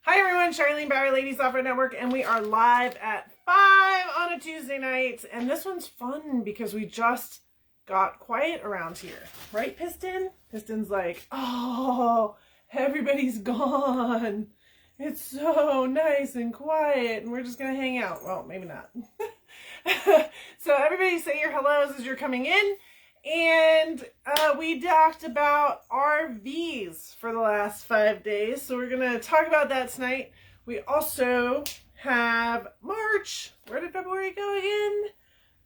Hi everyone, Charlene Bauer, Ladies Off-Road Network, and we are live at 5 on a Tuesday night. And this one's fun because we just got quiet around here. Right, Piston? Piston's like, oh, everybody's gone. It's so nice and quiet, and we're just going to hang out. Well, maybe not. So everybody say your hellos as you're coming in. And we talked about RVs for the last 5 days, so we're going to talk about that tonight. We also have March. Where did February go again?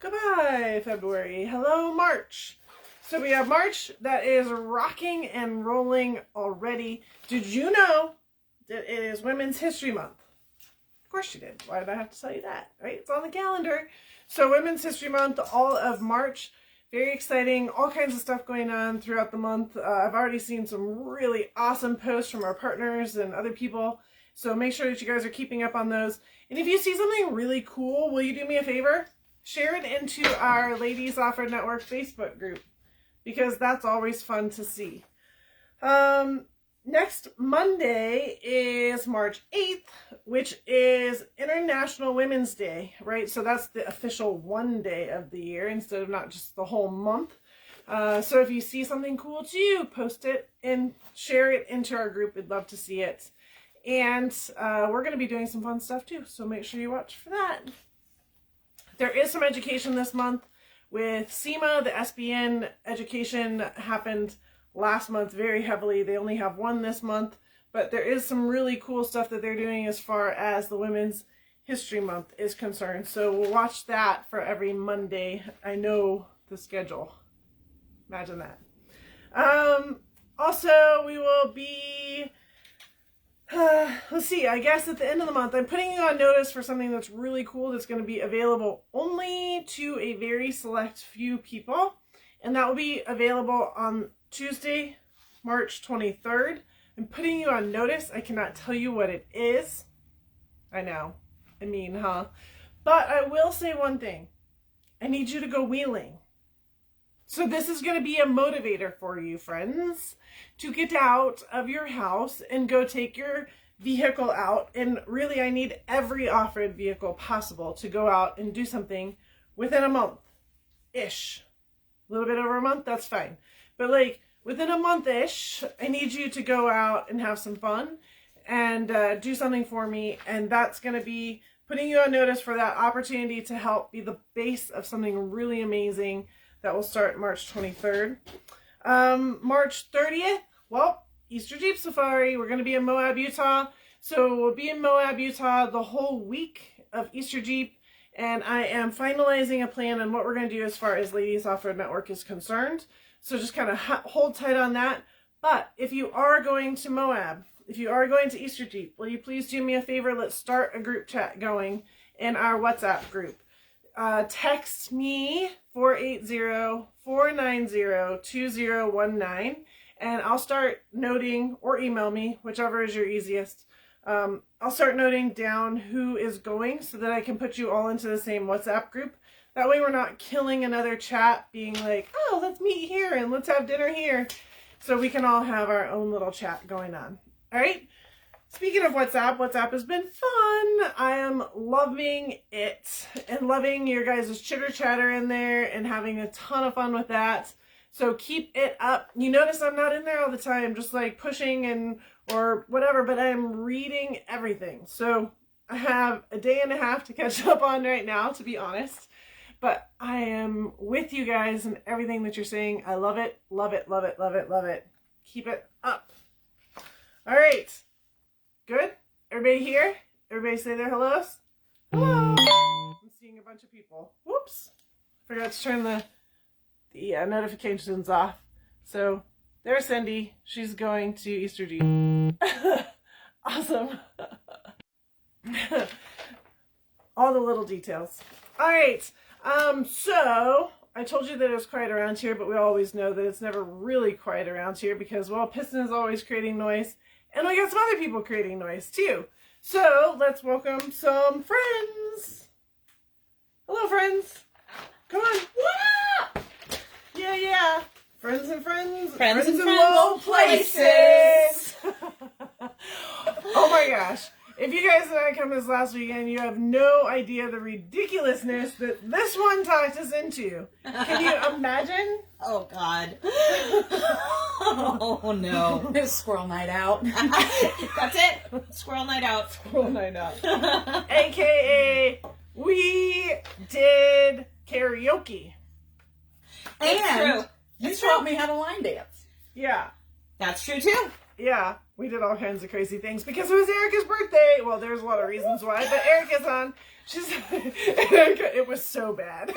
Goodbye, February. Hello, March. So we have March that is rocking and rolling already. Did you know that it is Women's History Month? Of course you did. Why did I have to tell you that, right? It's on the calendar. So Women's History Month, all of March. Very exciting, all kinds of stuff going on throughout the month. I've already seen some really awesome posts from our partners and other people. So make sure that you guys are keeping up on those. And if you see something really cool, will you do me a favor? Share it into our Ladies Off-Road Network Facebook group, because that's always fun to see. Next Monday is March 8th, which is International Women's Day, right? So that's the official one day of the year instead of not just the whole month. So if you see something cool too, post it and share it into our group. We'd love to see it. And we're going to be doing some fun stuff too, so make sure you watch for that. There is some education this month with SEMA. The SBN education happened last month very heavily. They only have one this month, but there is some really cool stuff that they're doing as far as the Women's History Month is concerned. So we'll watch that for every Monday. I know the schedule. Imagine that. Also, we will be, let's see, I guess at the end of the month, I'm putting you on notice for something that's really cool that's going to be available only to a very select few people. And that will be available on Tuesday, March 23rd. I'm putting you on notice. I cannot tell you what it is. I know. I mean, huh? But I will say one thing. I need you to go wheeling. So this is going to be a motivator for you, friends, to get out of your house and go take your vehicle out. And really, I need every off-road vehicle possible to go out and do something within a month-ish. A little bit over a month, that's fine. But like within a month-ish, I need you to go out and have some fun and do something for me. And that's going to be putting you on notice for that opportunity to help be the base of something really amazing that will start March 23rd. March 30th, well, Easter Jeep Safari. We're going to be in Moab, Utah. So we'll be in Moab, Utah the whole week of Easter Jeep. And I am finalizing a plan on what we're going to do as far as Ladies Off-Road Network is concerned. So just kind of hold tight on that. But if you are going to Moab, if you are going to Easter Jeep, will you please do me a favor? Let's start a group chat going in our WhatsApp group. Text me 480-490-2019 and I'll start noting, or email me, whichever is your easiest. I'll start noting down who is going so that I can put you all into the same WhatsApp group. That way we're not killing another chat being like, oh, let's meet here and let's have dinner here. So we can all have our own little chat going on. All right. Speaking of WhatsApp, WhatsApp has been fun. I am loving it and loving your guys' chitter chatter in there and having a ton of fun with that. So keep it up. You notice I'm not in there all the time, just like pushing or whatever, but I'm reading everything. So I have a day and a half to catch up on right now, to be honest. But I am with you guys and everything that you're saying. I love it, love it, love it, love it, love it. Keep it up. All right. Good? Everybody here? Everybody say their hellos? Hello. I'm seeing a bunch of people. Whoops. Forgot to turn the notifications off. So there's Cindy. She's going to Easter Jeep. Awesome. All the little details. All right. So I told you that it was quiet around here, but we always know that it's never really quiet around here because, well, Piston is always creating noise, and we got some other people creating noise too. So let's welcome some friends. Hello, friends. Come on. What? Yeah. Friends and friends. Friends in low places. Oh my gosh. If you guys did not come this last weekend, you have no idea the ridiculousness that this one talked us into. Can you imagine? Oh, God. Oh, no. It's squirrel night out. That's it. Squirrel night out. Squirrel night out. AKA, we did karaoke. And you taught me how to line dance. Yeah. That's true, too. Yeah, we did all kinds of crazy things because it was Erica's birthday. Well, there's a lot of reasons why, but Erica's on. Erica, it was so bad.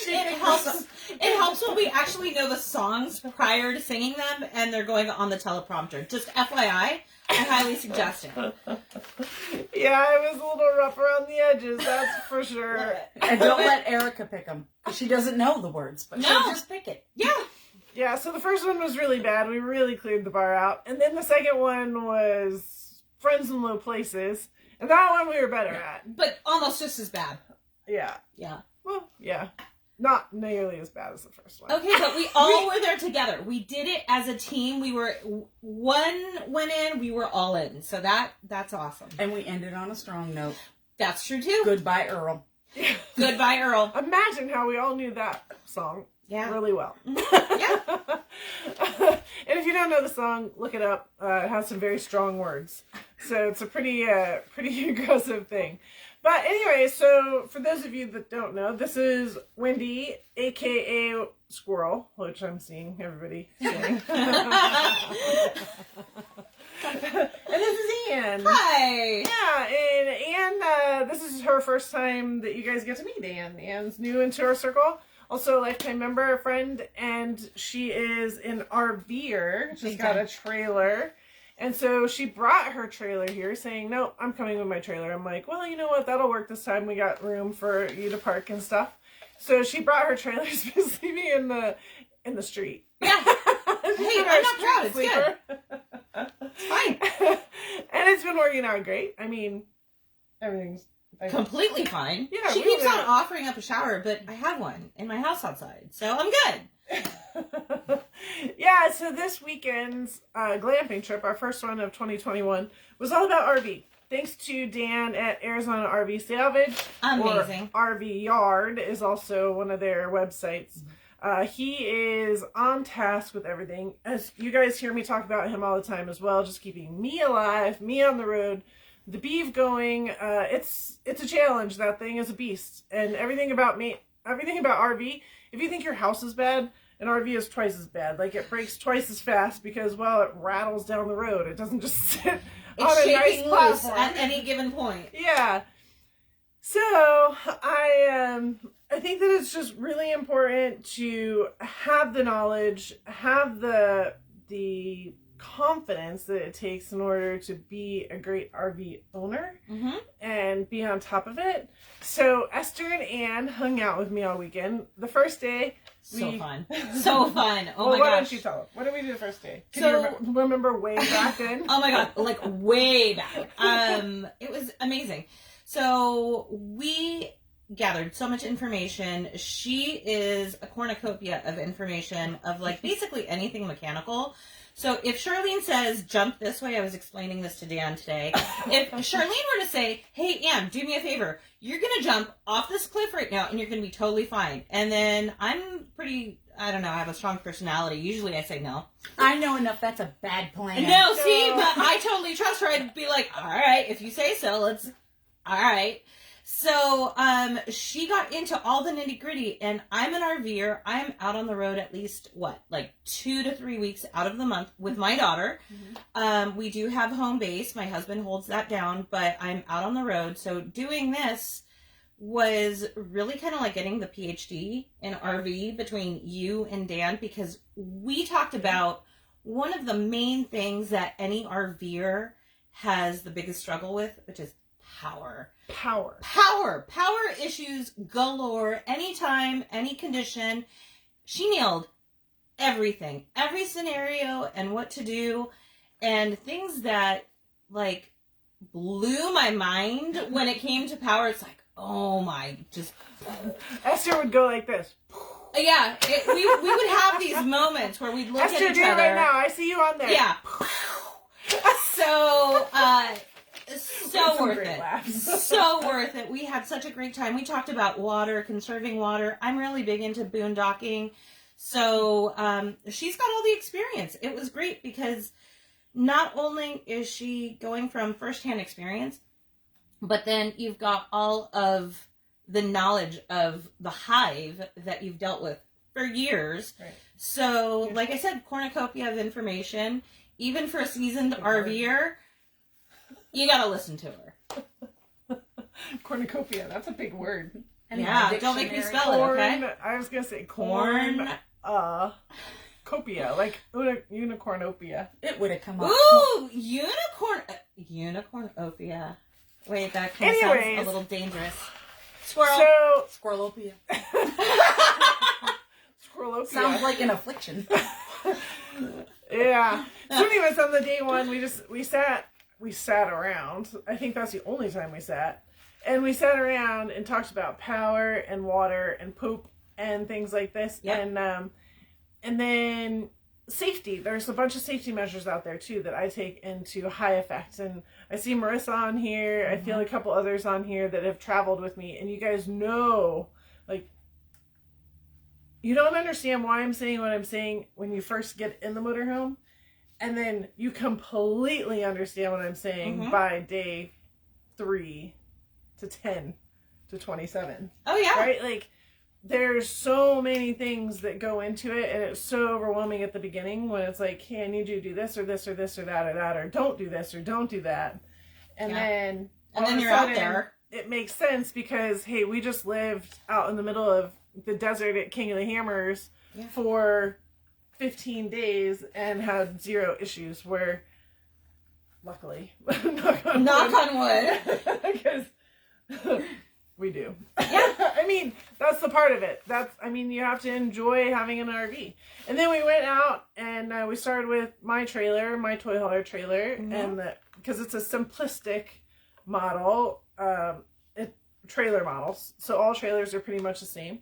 It helps when we actually know the songs prior to singing them and they're going on the teleprompter. Just FYI, I highly suggest it. Yeah, it was a little rough around the edges, that's for sure. And don't let Erica pick them. She doesn't know the words, but she'll just pick it. Yeah. Yeah, so the first one was really bad. We really cleared the bar out. And then the second one was Friends in Low Places. And that one we were better at. But almost just as bad. Yeah. Yeah. Well, yeah. Not nearly as bad as the first one. Okay, but we all were there together. We did it as a team. We were, one went in, we were all in. So that's awesome. And we ended on a strong note. That's true, too. Goodbye, Earl. Goodbye, Earl. Imagine how we all knew that song really well. Yeah. And if you don't know the song, look it up. It has some very strong words. So it's a pretty aggressive thing. But anyway, so for those of you that don't know, this is Wendy, a.k.a. Squirrel, which I'm seeing everybody saying. And this is Anne. Hi. Yeah, and Anne, this is her first time that you guys get to meet Anne. Anne's new into our circle. Also a lifetime member, a friend, and she is an RVer. She's got a trailer. And so she brought her trailer here saying, no, I'm coming with my trailer. I'm like, well, you know what? That'll work this time. We got room for you to park and stuff. So she brought her trailer, specifically me in the street. Yeah. Hey, I'm not proud. It's good. It's fine. And it's been working out great. I mean, everything's completely fine. Yeah, she keeps on offering up a shower, but I have one in my house outside, so I'm good. Yeah, so this weekend's glamping trip, our first one of 2021, was all about RV. Thanks to Dan at Arizona RV Salvage. Amazing. Or RV Yard is also one of their websites. He is on task with everything. As you guys hear me talk about him all the time as well, just keeping me alive, me on the road, the beef going. It's a challenge. That thing is a beast. And everything about RV, if you think your house is bad, an RV is twice as bad. Like, it breaks twice as fast because, well, it rattles down the road. It doesn't just sit on a nice platform at any given point. Yeah. So I think that it's just really important to have the knowledge, have the confidence that it takes in order to be a great RV owner and be on top of it. So Esther and Anne hung out with me all weekend. The first day, so fun. Oh my gosh. Why don't you tell them? What did we do the first day? Can you remember way back then? Oh my god, like way back. It was amazing. So we gathered so much information. She is a cornucopia of information of like basically anything mechanical. So if Charlene says, jump this way, I was explaining this to Dan today. If Charlene were to say, hey, Anne, do me a favor. You're going to jump off this cliff right now and you're going to be totally fine. And then I'm pretty, I don't know, I have a strong personality. Usually I say no. I know enough. That's a bad plan. No, see, but I totally trust her. I'd be like, all right, if you say so, let's, all right. So she got into all the nitty gritty, and I'm an RVer. I'm out on the road at least, like 2 to 3 weeks out of the month with my daughter. We do have home base. My husband holds that down, but I'm out on the road. So doing this was really kind of like getting the PhD in RV between you and Dan, because we talked about one of the main things that any RVer has the biggest struggle with, which is power issues galore. Anytime, any condition. She nailed everything, every scenario and what to do, and things that like blew my mind when it came to power. It's like, oh my, just Esther would go like this. Yeah, we would have these moments where we'd look Esther, at each do it other. right now. I see you on there. Yeah. So worth it. We had such a great time. We talked about water, conserving water. I'm really big into boondocking. So she's got all the experience. It was great because not only is she going from firsthand experience, but then you've got all of the knowledge of the hive that you've dealt with for years. Right. So, like I said, cornucopia of information. Even for a seasoned RVer, you gotta listen to her. Cornucopia, that's a big word. Yeah, don't make me spell it, okay? I was gonna say corn. Copia, like unicornopia. It would have come up. Ooh, unicornopia. Wait, that kind of sounds a little dangerous. Squirrel. So, Squirrelopia. Squirrelopia. Sounds like an affliction. Yeah. So anyways, on the day one, we sat around. I think that's the only time we sat. And we sat around and talked about power and water and poop and things like this. Yep. And then safety. There's a bunch of safety measures out there too that I take into high effect. And I see Marissa on here. I feel a couple others on here that have traveled with me. And you guys know, like, you don't understand why I'm saying what I'm saying when you first get in the motorhome. And then you completely understand what I'm saying by day 3 to 10 to 27. Oh, yeah. Right? Like, there's so many things that go into it, and it's so overwhelming at the beginning when it's like, hey, I need you to do this or this or this or that, or don't do this or don't do that. And then you're out there. It makes sense because, hey, we just lived out in the middle of the desert at King of the Hammers for 15 days and had 0 issues, where luckily, knock on wood, because we do. Yeah. I mean, that's the part of it. You have to enjoy having an RV. And then we went out and we started with my trailer, my toy hauler trailer, and because it's a simplistic model, trailer models. So all trailers are pretty much the same.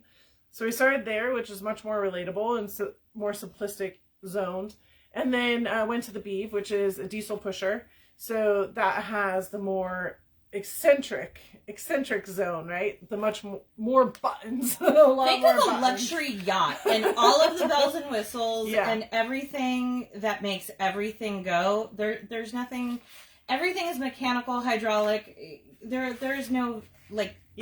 So we started there, which is much more relatable and more simplistic zoned. And then went to the Beeve, which is a diesel pusher. So that has the more eccentric zone, right? The much more buttons. Think of a luxury yacht and all of the bells and whistles and everything that makes everything go. There's nothing. Everything is mechanical, hydraulic. There's no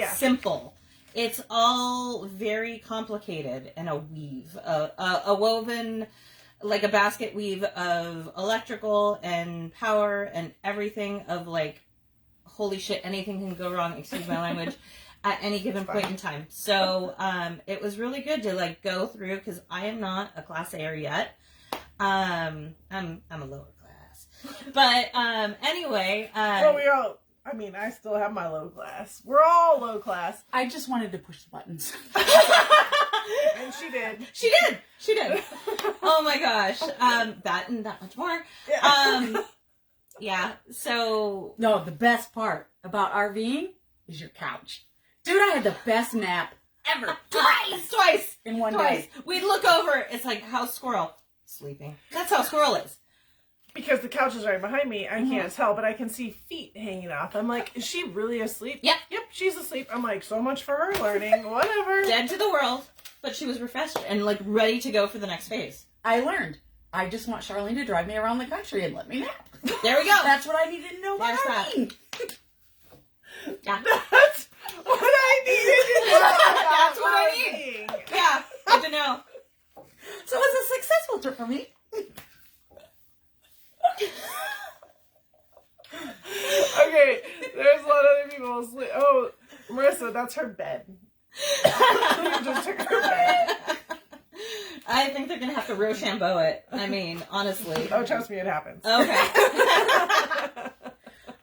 simple. It's all very complicated and a weave, a woven, like a basket weave of electrical and power and everything of like, holy shit, anything can go wrong, excuse my language, at any given point in time. So it was really good to like go through, because I am not a Class A yet. I'm a lower class. But anyway. Well, I still have my low class. We're all low class. I just wanted to push the buttons. And she did. She did. Oh my gosh. That and that much more. Yeah. Yeah, so... No, the best part about RVing is your couch. Dude, I had the best nap ever. Twice! In one day. We'd look over, it's like, how's Squirrel? Sleeping. That's how Squirrel is. Because the couch is right behind me, I can't tell, but I can see feet hanging off. I'm like, is she really asleep? Yep. Yep, she's asleep. I'm like, so much for her learning, whatever. Dead to the world, but she was refreshed and like ready to go for the next phase. I learned. I just want Charlene to drive me around the country and let me nap. There we go. That's what I needed to know about RVing. Yeah. That's what I needed to know. That's what I need. Yeah, good to know. So it was a successful trip for me. Okay, there's a lot of other people asleep. Oh, Marissa, that's her bed. You just took her bed. I think they're going to have to Rochambeau it. I mean, honestly. Oh, trust me, it happens. Okay.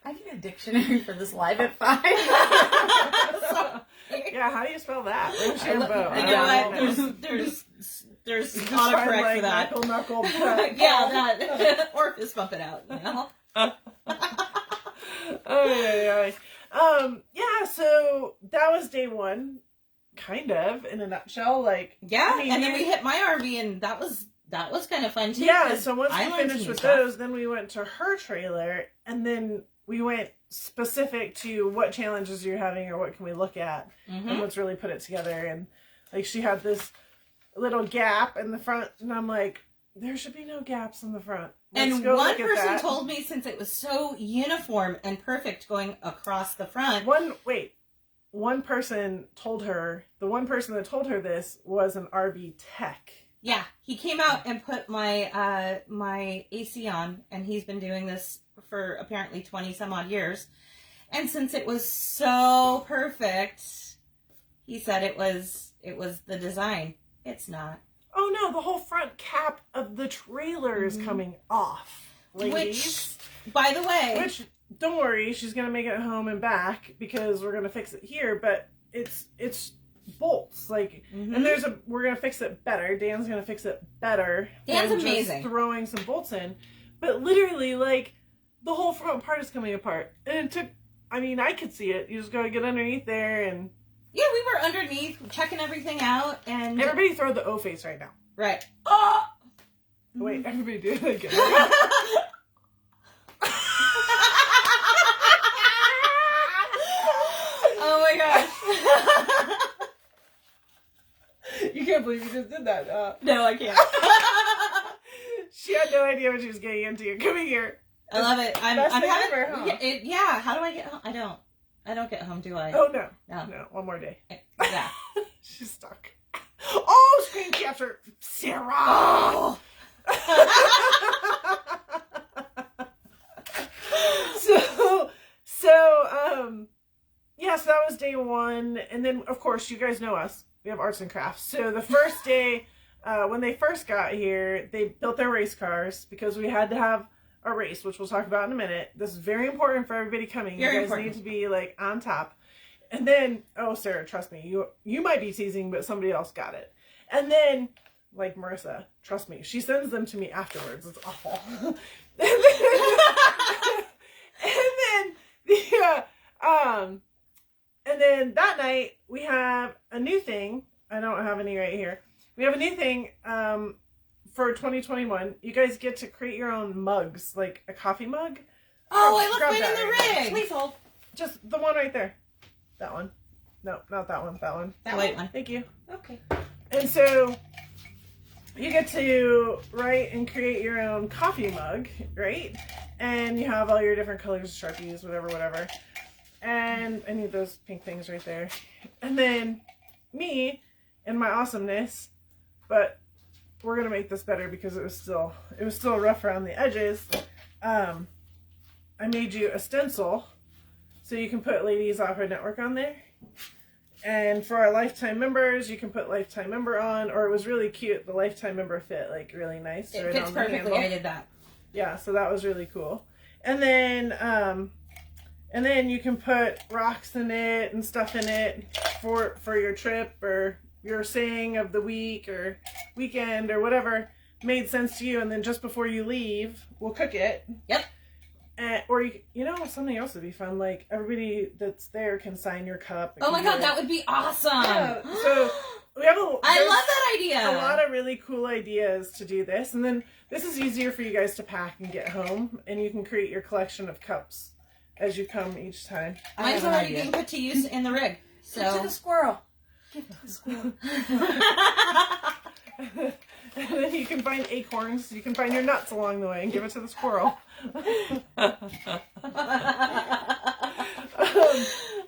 I need a dictionary for this live at 5. Yeah, how do you spell that? Rochambeau. You know what? There's autocorrect for that. Knuckle. Yeah, that. Or fist bump it out, you know? Yeah, so that was day 1. Kind of, in a nutshell, like... Yeah, and then we hit my RV, and that was kind of fun, too. Yeah, so once we finished with those, then we went to her trailer, and then we went specific to what challenges you're having or what can we look at, Mm-hmm. and let's really put it together. And like she had this little gap in the front, and I'm like, there should be no gaps in the front. Let's And go one look at person that. told me, since it was so uniform and perfect going across the front. One person told her, the one person that told her this was an RV tech. Yeah, he came out and put my my AC on, and he's been doing this for apparently 20 some odd years. And since it was so perfect, he said it was the design. It's not. Oh no, the whole front cap of the trailer is coming off, ladies. Which, by the way, Don't worry, she's gonna make it home and back because we're gonna fix it here. But it's bolts, like, and we're gonna fix it better. Dan's gonna fix it better. Dan's than amazing. Just throwing some bolts in, but literally, like, the whole front part is coming apart, and it took. I mean, I could see it. You just gotta get underneath there, and yeah, we were underneath checking everything out, and everybody throw the O face right now. right. Oh, wait, everybody do it again. Oh my gosh. You can't believe you just did that. No, I can't. She had no idea what she was getting into. Coming here. I love it. I'm Best thing having, ever, huh? yeah. How do I get home? I don't get home, do I? Oh no. No. No, one more day. Yeah. She's stuck. Oh, screen capture, Sarah. Oh. Yeah, so that was day one, and then of course you guys know us. We have arts and crafts. So the first day, when they first got here, they built their race cars because we had to have a race, which we'll talk about in a minute. This is very important for everybody coming. Very you guys important. need to be like on top. And then, oh Sarah, trust me, you might be teasing, but somebody else got it. And then, like Marissa, trust me, she sends them to me afterwards. It's awful. and then that night we have a new thing. I don't have any right here. We have a new thing for 2021. You guys get to create your own mugs, like a coffee mug. Oh, I left Grab mine in that the right now. rig. Please hold. Just the one right there. That one. No, not that one. That one. That white one. Thank you. Okay. And so you get to write and create your own coffee mug, right? And you have all your different colors, Sharpies, whatever. And I need those pink things right there. And then me and my awesomeness, but we're gonna make this better because it was still rough around the edges. I made you a stencil so you can put Ladies Opera Network on there. And for our lifetime members, you can put lifetime member on, or it was really cute. The lifetime member fit like really nice. It right fits on the perfectly. handle. I did that. Yeah, so that was really cool. And then you can put rocks in it and stuff in it for your trip or your saying of the week or weekend or whatever made sense to you. And then just before you leave, we'll cook it. Yep. Or you know something else would be fun, like everybody that's there can sign your cup. Oh my god, that would be awesome. Yeah, so we have I love that idea. a lot of really cool ideas to do this, and then this is easier for you guys to pack and get home, and you can create your collection of cups as you come each time. Mine's already being put to use in the rig. Give to So the squirrel. Give to the squirrel. And then you can find acorns. You can find your nuts along the way and give it to the squirrel.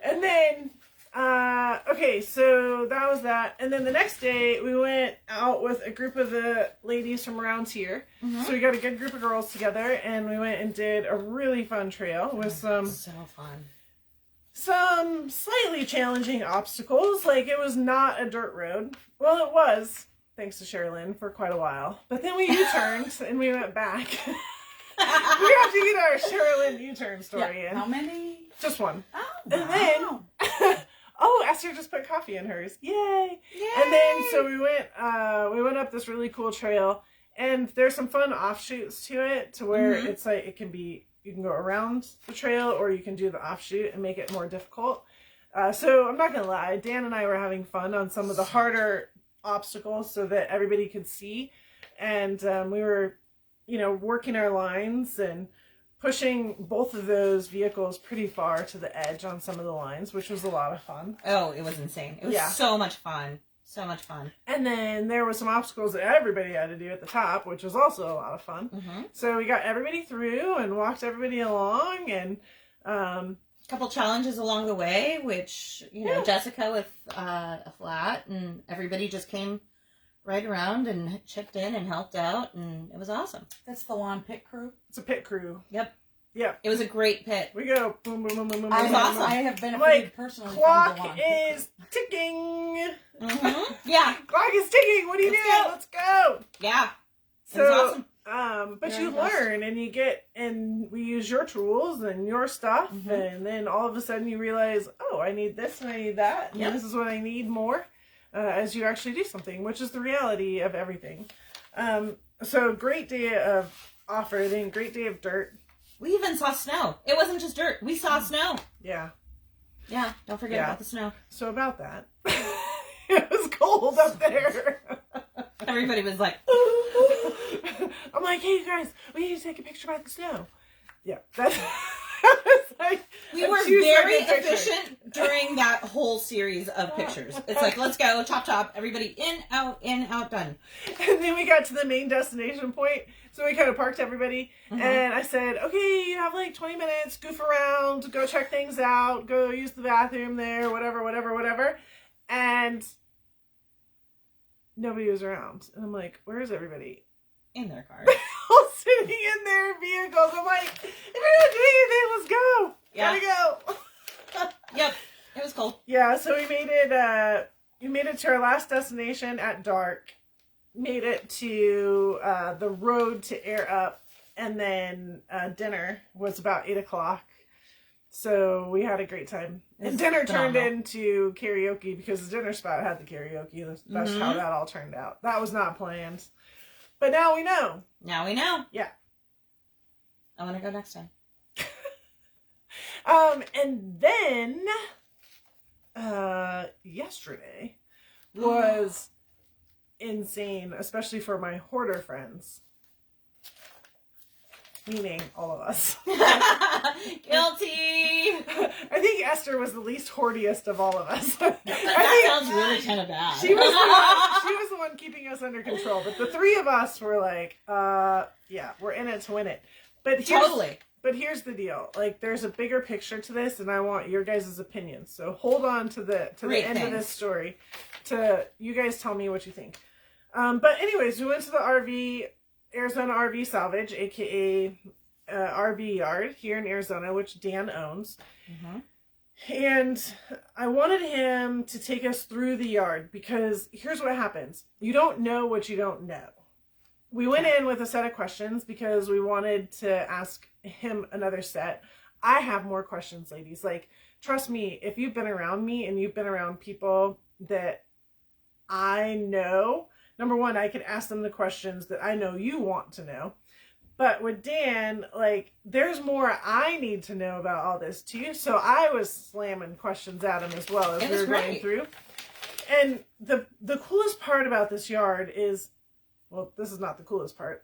And then, okay, so that was that. And then the next day, we went out with a group of the ladies from around here. Mm-hmm. So we got a good group of girls together, and we went and did a really fun trail with some fun. slightly challenging obstacles. Like, it was not a dirt road. Well, it was, thanks to Sherilyn, for quite a while. But then we U-turned and we went back. We have to get our Sherilyn U-turn story in. How many? Just one. Oh, And wow. then, oh, Esther just put coffee in hers. Yay! Yay! And then, so we went up this really cool trail, and there's some fun offshoots to it, to where it's like, it can be, you can go around the trail, or you can do the offshoot and make it more difficult. So I'm not gonna lie, Dan and I were having fun on some of the harder obstacles so that everybody could see, and we were, working our lines and pushing both of those vehicles pretty far to the edge on some of the lines, which was a lot of fun. Oh, it was insane. It was so much fun. So much fun. And then there were some obstacles that everybody had to do at the top, which was also a lot of fun. Mm-hmm. So we got everybody through and walked everybody along, and a couple challenges along the way, which, you know, Jessica with a flat, and everybody just came right around and chipped in and helped out, and it was awesome. That's the lawn pit crew. it's a pit crew. Yep. Yeah. It was a great pit. We go boom, boom, boom, boom, boom. I boom, have, boom. I have benefited personally from the Clock lawn pit is ticking. Mm-hmm. Yeah. Clock is ticking. What do you Let's do? go. Let's go. Yeah. It So, was awesome. but Very you fast. learn and you get, and we use your tools and your stuff, Mhm. and then all of a sudden you realize, oh, I need this and I need that, and Yep. this is what I need more, as you actually do something, which is the reality of everything. So great day of off-roading, great day of dirt. We even saw snow. It wasn't just dirt. We saw snow. Yeah. Yeah. Don't forget Yeah. about the snow. So about that, it was cold up there. Everybody was like, I'm like, hey, you guys, we need to take a picture about the snow. Yeah, that's that was like we a were 2-second very picture. efficient during that whole series of pictures. It's like, let's go, chop, chop, everybody in, out, done. And then we got to the main destination point, so we kind of parked everybody, Mhm. and I said, okay, you have like 20 minutes, goof around, go check things out, go use the bathroom there, whatever. And nobody was around. And I'm like, where's everybody? In their cars. All sitting in their vehicles. I'm like, if you're not doing anything, let's go. Yeah. Gotta go. Yep. It was cold. Yeah, so we made it to our last destination at dark. Made it to the road to Air Up, and then dinner was about 8:00. So we had a great time. And dinner turned into karaoke because the dinner spot had the karaoke. That's how that all turned out. That was not planned. But now we know. Now we know. Yeah. I want to go next time. And then yesterday was insane, especially for my hoarder friends. Meaning all of us. Guilty. I think Esther was the least hoardiest of all of us. That sounds really kind of bad. She was the one keeping us under control. But the three of us were like, yeah, we're in it to win it. But here's the deal. Like, there's a bigger picture to this, and I want your guys' opinions. So hold on to the end of this story. You guys tell me what you think. But anyways, we went to the Arizona RV Salvage, aka RV Yard here in Arizona, which Dan owns. Mm-hmm. And I wanted him to take us through the yard because here's what happens. You don't know what you don't know. We went in with a set of questions because we wanted to ask him another set. I have more questions, ladies. Like, trust me, if you've been around me and you've been around people that I know, number one, I could ask them the questions that I know you want to know. But with Dan, like, there's more I need to know about all this too. So I was slamming questions at him as well as we were going through. And the coolest part about this yard is, well, this is not the coolest part,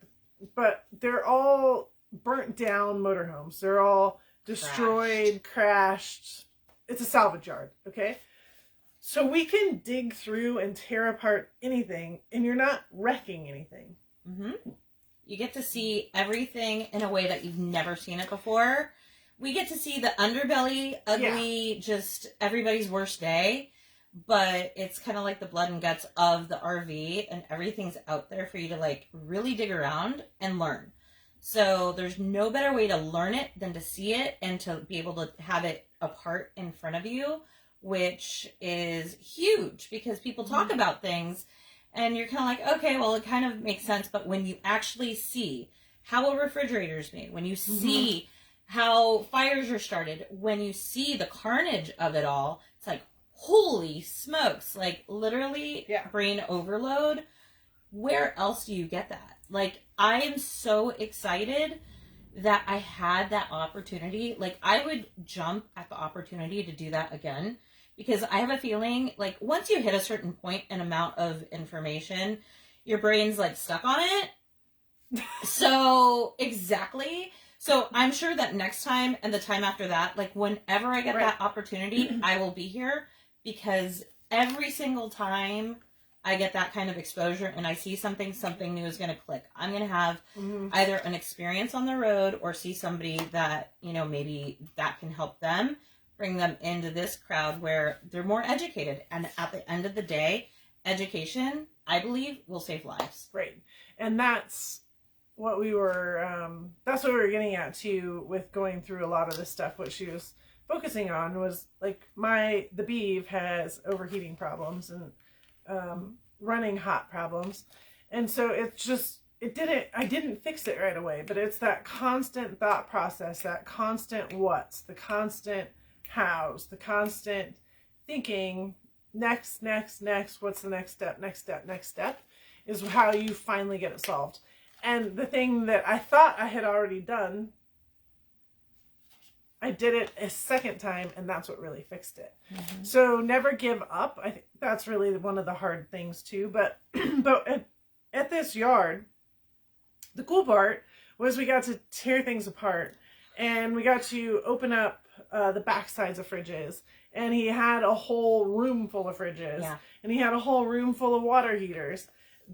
but they're all burnt down motorhomes. They're all destroyed, crashed. It's a salvage yard, okay? So we can dig through and tear apart anything, and you're not wrecking anything. Mm-hmm. You get to see everything in a way that you've never seen it before. We get to see the underbelly, ugly, just everybody's worst day. But it's kind of like the blood and guts of the RV, and everything's out there for you to, like, really dig around and learn. So there's no better way to learn it than to see it and to be able to have it apart in front of you, which is huge because people talk about things and you're kind of like, okay, well, it kind of makes sense. But when you actually see how a refrigerator is made, when you see how fires are started, when you see the carnage of it all, it's like, holy smokes, like, literally brain overload. Where else do you get that? Like, I am so excited that I had that opportunity. Like, I would jump at the opportunity to do that again, because I have a feeling, like, once you hit a certain point and amount of information, your brain's, like, stuck on it. So So I'm sure that next time and the time after that, like whenever I get that opportunity, I will be here, because every single time I get that kind of exposure and I see something new is going to click. I'm going to have either an experience on the road or see somebody that, you know, maybe that can help them, bring them into this crowd where they're more educated. And at the end of the day, education, I believe, will save lives. Right. And that's what we were getting at too with going through a lot of this stuff. What she was focusing on was like the Beeve has overheating problems and running hot problems. And so it's just, I didn't fix it right away, but it's that constant thought process, that constant what's, the constant hows, the constant thinking, next, what's the next step, is how you finally get it solved. And the thing that I thought I had already done, I did it a second time, and that's what really fixed it. Mm-hmm. So never give up. I think that's really one of the hard things too. But at this yard, the cool part was we got to tear things apart, and we got to open up the back sides of fridges. And he had a whole room full of fridges, and he had a whole room full of water heaters.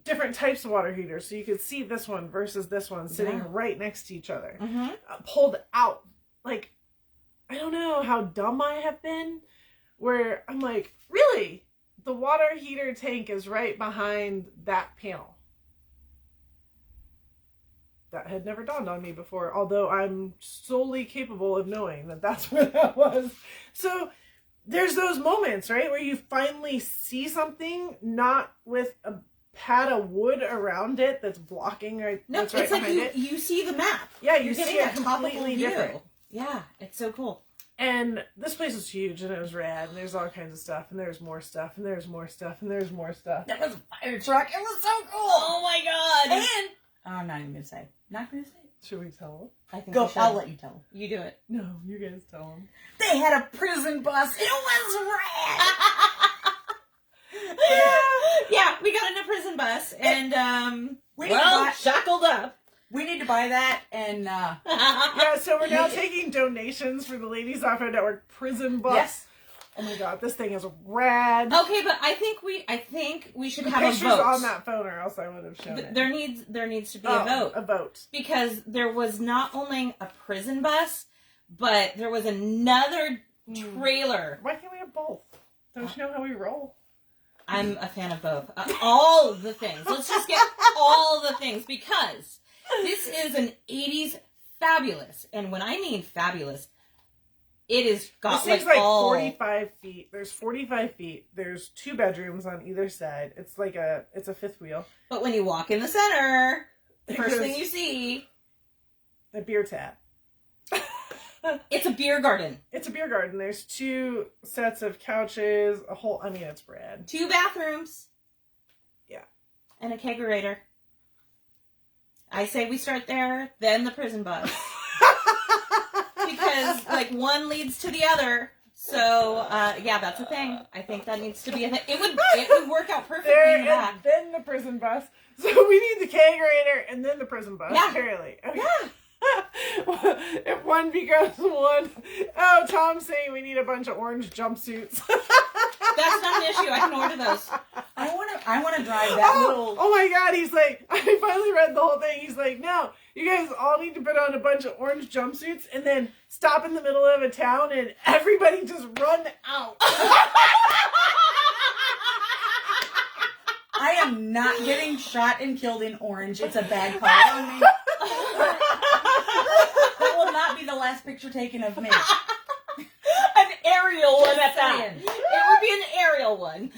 Different types of water heaters, so you could see this one versus this one sitting right next to each other, pulled out. Like, I don't know how dumb I have been, where I'm like, really? The water heater tank is right behind that panel. That had never dawned on me before, although I'm solely capable of knowing that that's where that was. So there's those moments, right, where you finally see something, not with a pad of wood around it that's blocking that's right it's like behind you see the map. Yeah, you're see it completely different. Yeah, it's so cool. And this place was huge, and it was rad, and there's all kinds of stuff, and there's more stuff, and there's more stuff, and there's more stuff. That was a fire truck. It was so cool. Oh my god. And I'm not even gonna say. Not gonna say. Should we tell them? I think go. I'll let you tell them. You do it. No, you guys tell them. They had a prison bus. It was rad. Yeah, we got in a prison bus, and shackled up. We need to buy that, and yeah. So we're now taking donations for the Ladies Off Road Network prison bus. Yes. Oh my god, this thing is rad. Okay, but I think we should have a vote on that phone, or else I would have shown it. There needs to be a vote. A vote, because there was not only a prison bus, but there was another trailer. Why can't we have both? Don't you know how we roll? I'm a fan of both. All the things. Let's just get all the things, because this is an 80s fabulous. And when I mean fabulous, it is got this thing's like 45 feet. There's 45 feet. There's 2 bedrooms on either side. It's like it's a fifth wheel. But when you walk in the center, the first thing you see, a beer tap. It's a beer garden. It's a beer garden. There's 2 sets of couches, it's rad. 2 bathrooms. Yeah. And a kegerator. I say we start there, then the prison bus. Because, like, one leads to the other. So, yeah, that's a thing. I think that needs to be a thing. It would work out perfectly in the back. Then the prison bus. So we need the kegerator and then the prison bus, apparently. Okay. Yeah. If one becomes one. Oh, Tom's saying we need a bunch of orange jumpsuits. That's not an issue. I can order those. I want to drive that little. Oh my god, he's like, I finally read the whole thing. He's like, no, you guys all need to put on a bunch of orange jumpsuits and then stop in the middle of a town and everybody just run out. I am not getting shot and killed in orange. It's a bad color on me. That will not be the last picture taken of me. An aerial one at that. It would be an aerial one.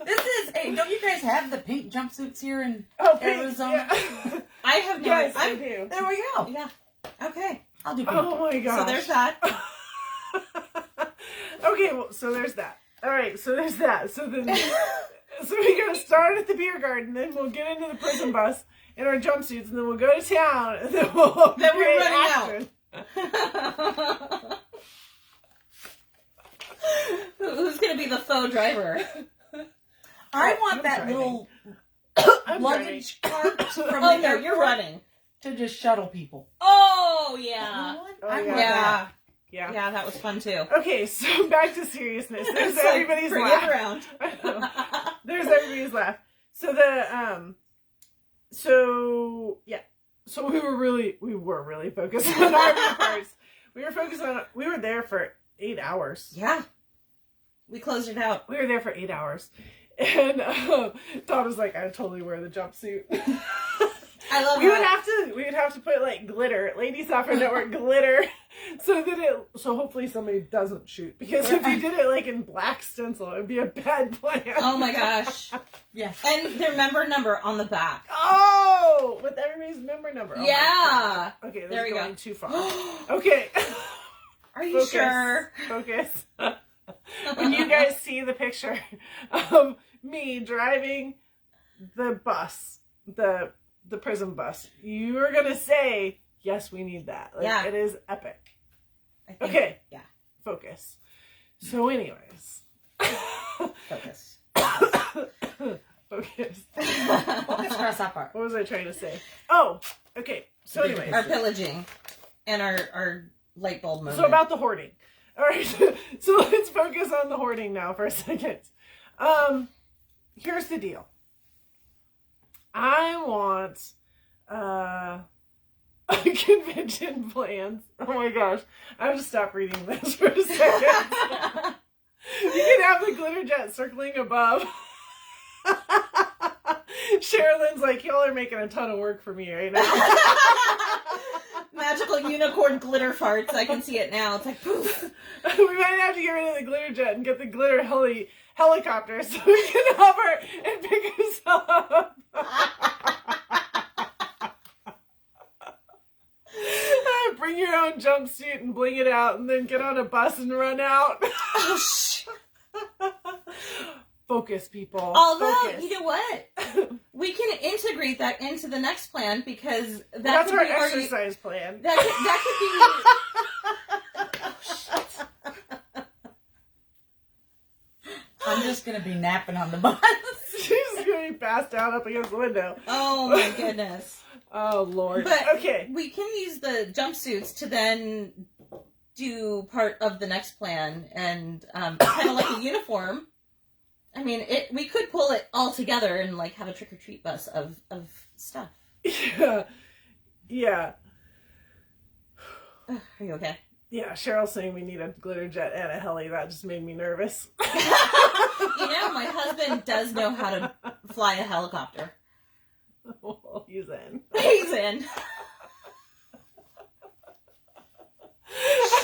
This is don't you guys have the pink jumpsuits here in Arizona? Yeah. I have no. Yes, I do. There we go. Yeah. Okay. I'll do pink. Oh my gosh. So there's that. Okay, well, so there's that. All right, so there's that. So then, so we're gonna start at the beer garden, then we'll get into the prison bus in our jumpsuits, and then we'll go to town, and then we'll we're running out. Who's gonna be the faux driver? I want that little luggage cart from Oh the no, airport. you're running. to just shuttle people. Oh, yeah. Oh, I yeah. want that. Yeah. Yeah, that was fun too. Okay, so back to seriousness. There's It's like, everybody's bring laugh. it around. I know. There's everybody's laugh. So so we were really focused on our parts. We were there for 8 hours. Yeah. We closed it out. We were there for 8 hours. And Todd was like, I'd totally wear the jumpsuit. I love we would have to put like glitter, Ladies Soccer Network glitter, so hopefully somebody doesn't shoot. Because if you did it like in black stencil, it would be a bad plan. Oh my gosh. Yeah. And their member number on the back. Oh, with everybody's member number. Oh yeah. Okay, this There is we going go. too far. Okay. Are you sure? Focus. When you guys see the picture of me driving the bus, the prison bus, you are gonna say, yes, we need that. Like, Yeah. it is epic. I think, Okay. Yeah. Focus. So anyways. Focus. Focus. Focus across that part. What was I trying to say? Oh, okay. So anyways. Our pillaging and our light bulb moment. So about the hoarding. All right. So let's focus on the hoarding now for a second. Here's the deal. I want convention plans. Oh my gosh. I have to stop reading this for a second. You can have the glitter jet circling above. Sherilyn's like, y'all are making a ton of work for me right now. Magical unicorn glitter farts. I can see it now. It's like poof. We might have to get rid of the glitter jet and get the glitter helicopter so we can hover and pick us up. Bring your own jumpsuit and bling it out and then get on a bus and run out. Oh, shit. Focus, people. Although, Focus. you know what? We can integrate that into the next plan because That's could our be where exercise plan. that could be. Oh, shit. I'm just gonna be napping on the bus. She's going to be passed out up against the window. Oh my goodness. Oh, Lord. But okay. we can use the jumpsuits to then do part of the next plan and kind of like a uniform. I mean, we could pull it all together and like have a trick or treat bus of stuff. Yeah. Yeah. Ugh, are you okay? Yeah, Cheryl's saying we need a glitter jet and a heli. That just made me nervous. You know, my husband does know how to fly a helicopter. Oh, he's in. He's in.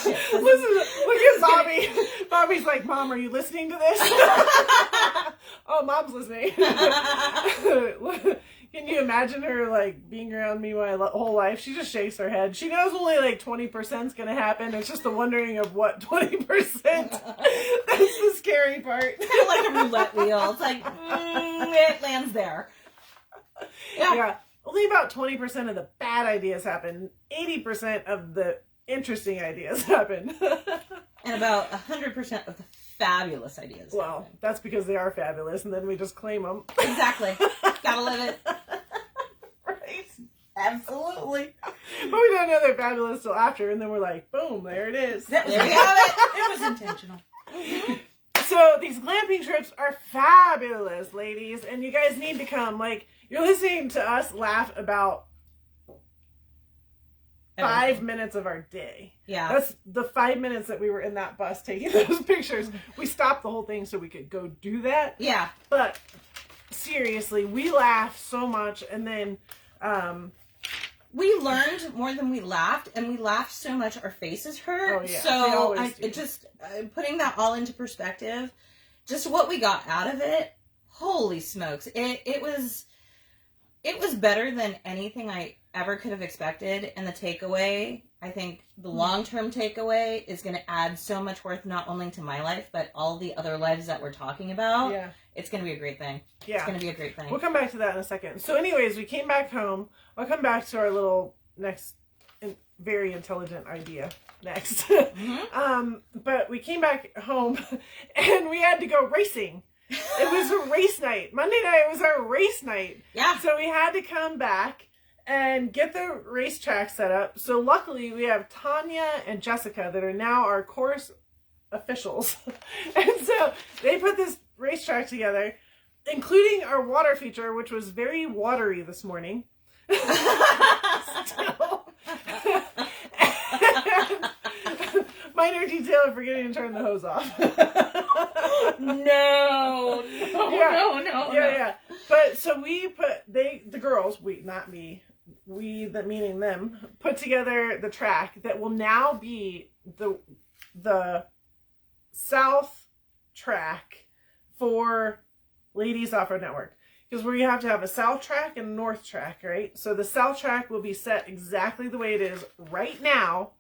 Shit, Listen, look at Bobby. Bobby's like, Mom, are you listening to this? Oh, Mom's listening. Can you imagine her like being around me my whole life? She just shakes her head. She knows only like 20% is gonna happen. It's just the wondering of what 20%. That's the scary part. Kind of like a roulette wheel. It's like it lands there. Yeah. Only about 20% of the bad ideas happen. 80% of the interesting ideas happen. And about 100% of the fabulous ideas. Well, happen. that's because they are fabulous, and then we just claim them. Exactly. Gotta live it. Right? Absolutely. But we don't know they're fabulous till after, and then we're like, boom, there it is. That was, There you have it. it was intentional. So these glamping trips are fabulous, ladies, and you guys need to come. Like, you're listening to us laugh about 5 minutes of our day. Yeah. That's the 5 minutes that we were in that bus taking those pictures. We stopped the whole thing so we could go do that. Yeah. But seriously, we laughed so much, and then We learned more than we laughed, and we laughed so much our faces hurt. Oh, yeah. They So always do. putting that all into perspective, just what we got out of it, holy smokes. It was better than anything I ever could have expected, and the takeaway, I think the long-term takeaway is going to add so much worth not only to my life, but all the other lives that we're talking about. yeah. It's going to be a great thing. Yeah. It's going to be a great thing. We'll come back to that in a second. So anyways, we came back home. I'll come back to our little next very intelligent idea next. Mm-hmm. But we came back home and we had to go racing. It was a race night. Monday night was our race night. Yeah. So we had to come back and get the racetrack set up. So luckily we have Tanya and Jessica that are now our course officials. And so they put this racetrack together, including our water feature, which was very watery this morning. Still. Minor detail of forgetting to turn the hose off. No. Yeah. But so we put, the girls, not me, that meaning them, put together the track that will now be the south track for Ladies Off-Road Network. Because we have to have a south track and a north track, right? So the south track will be set exactly the way it is right now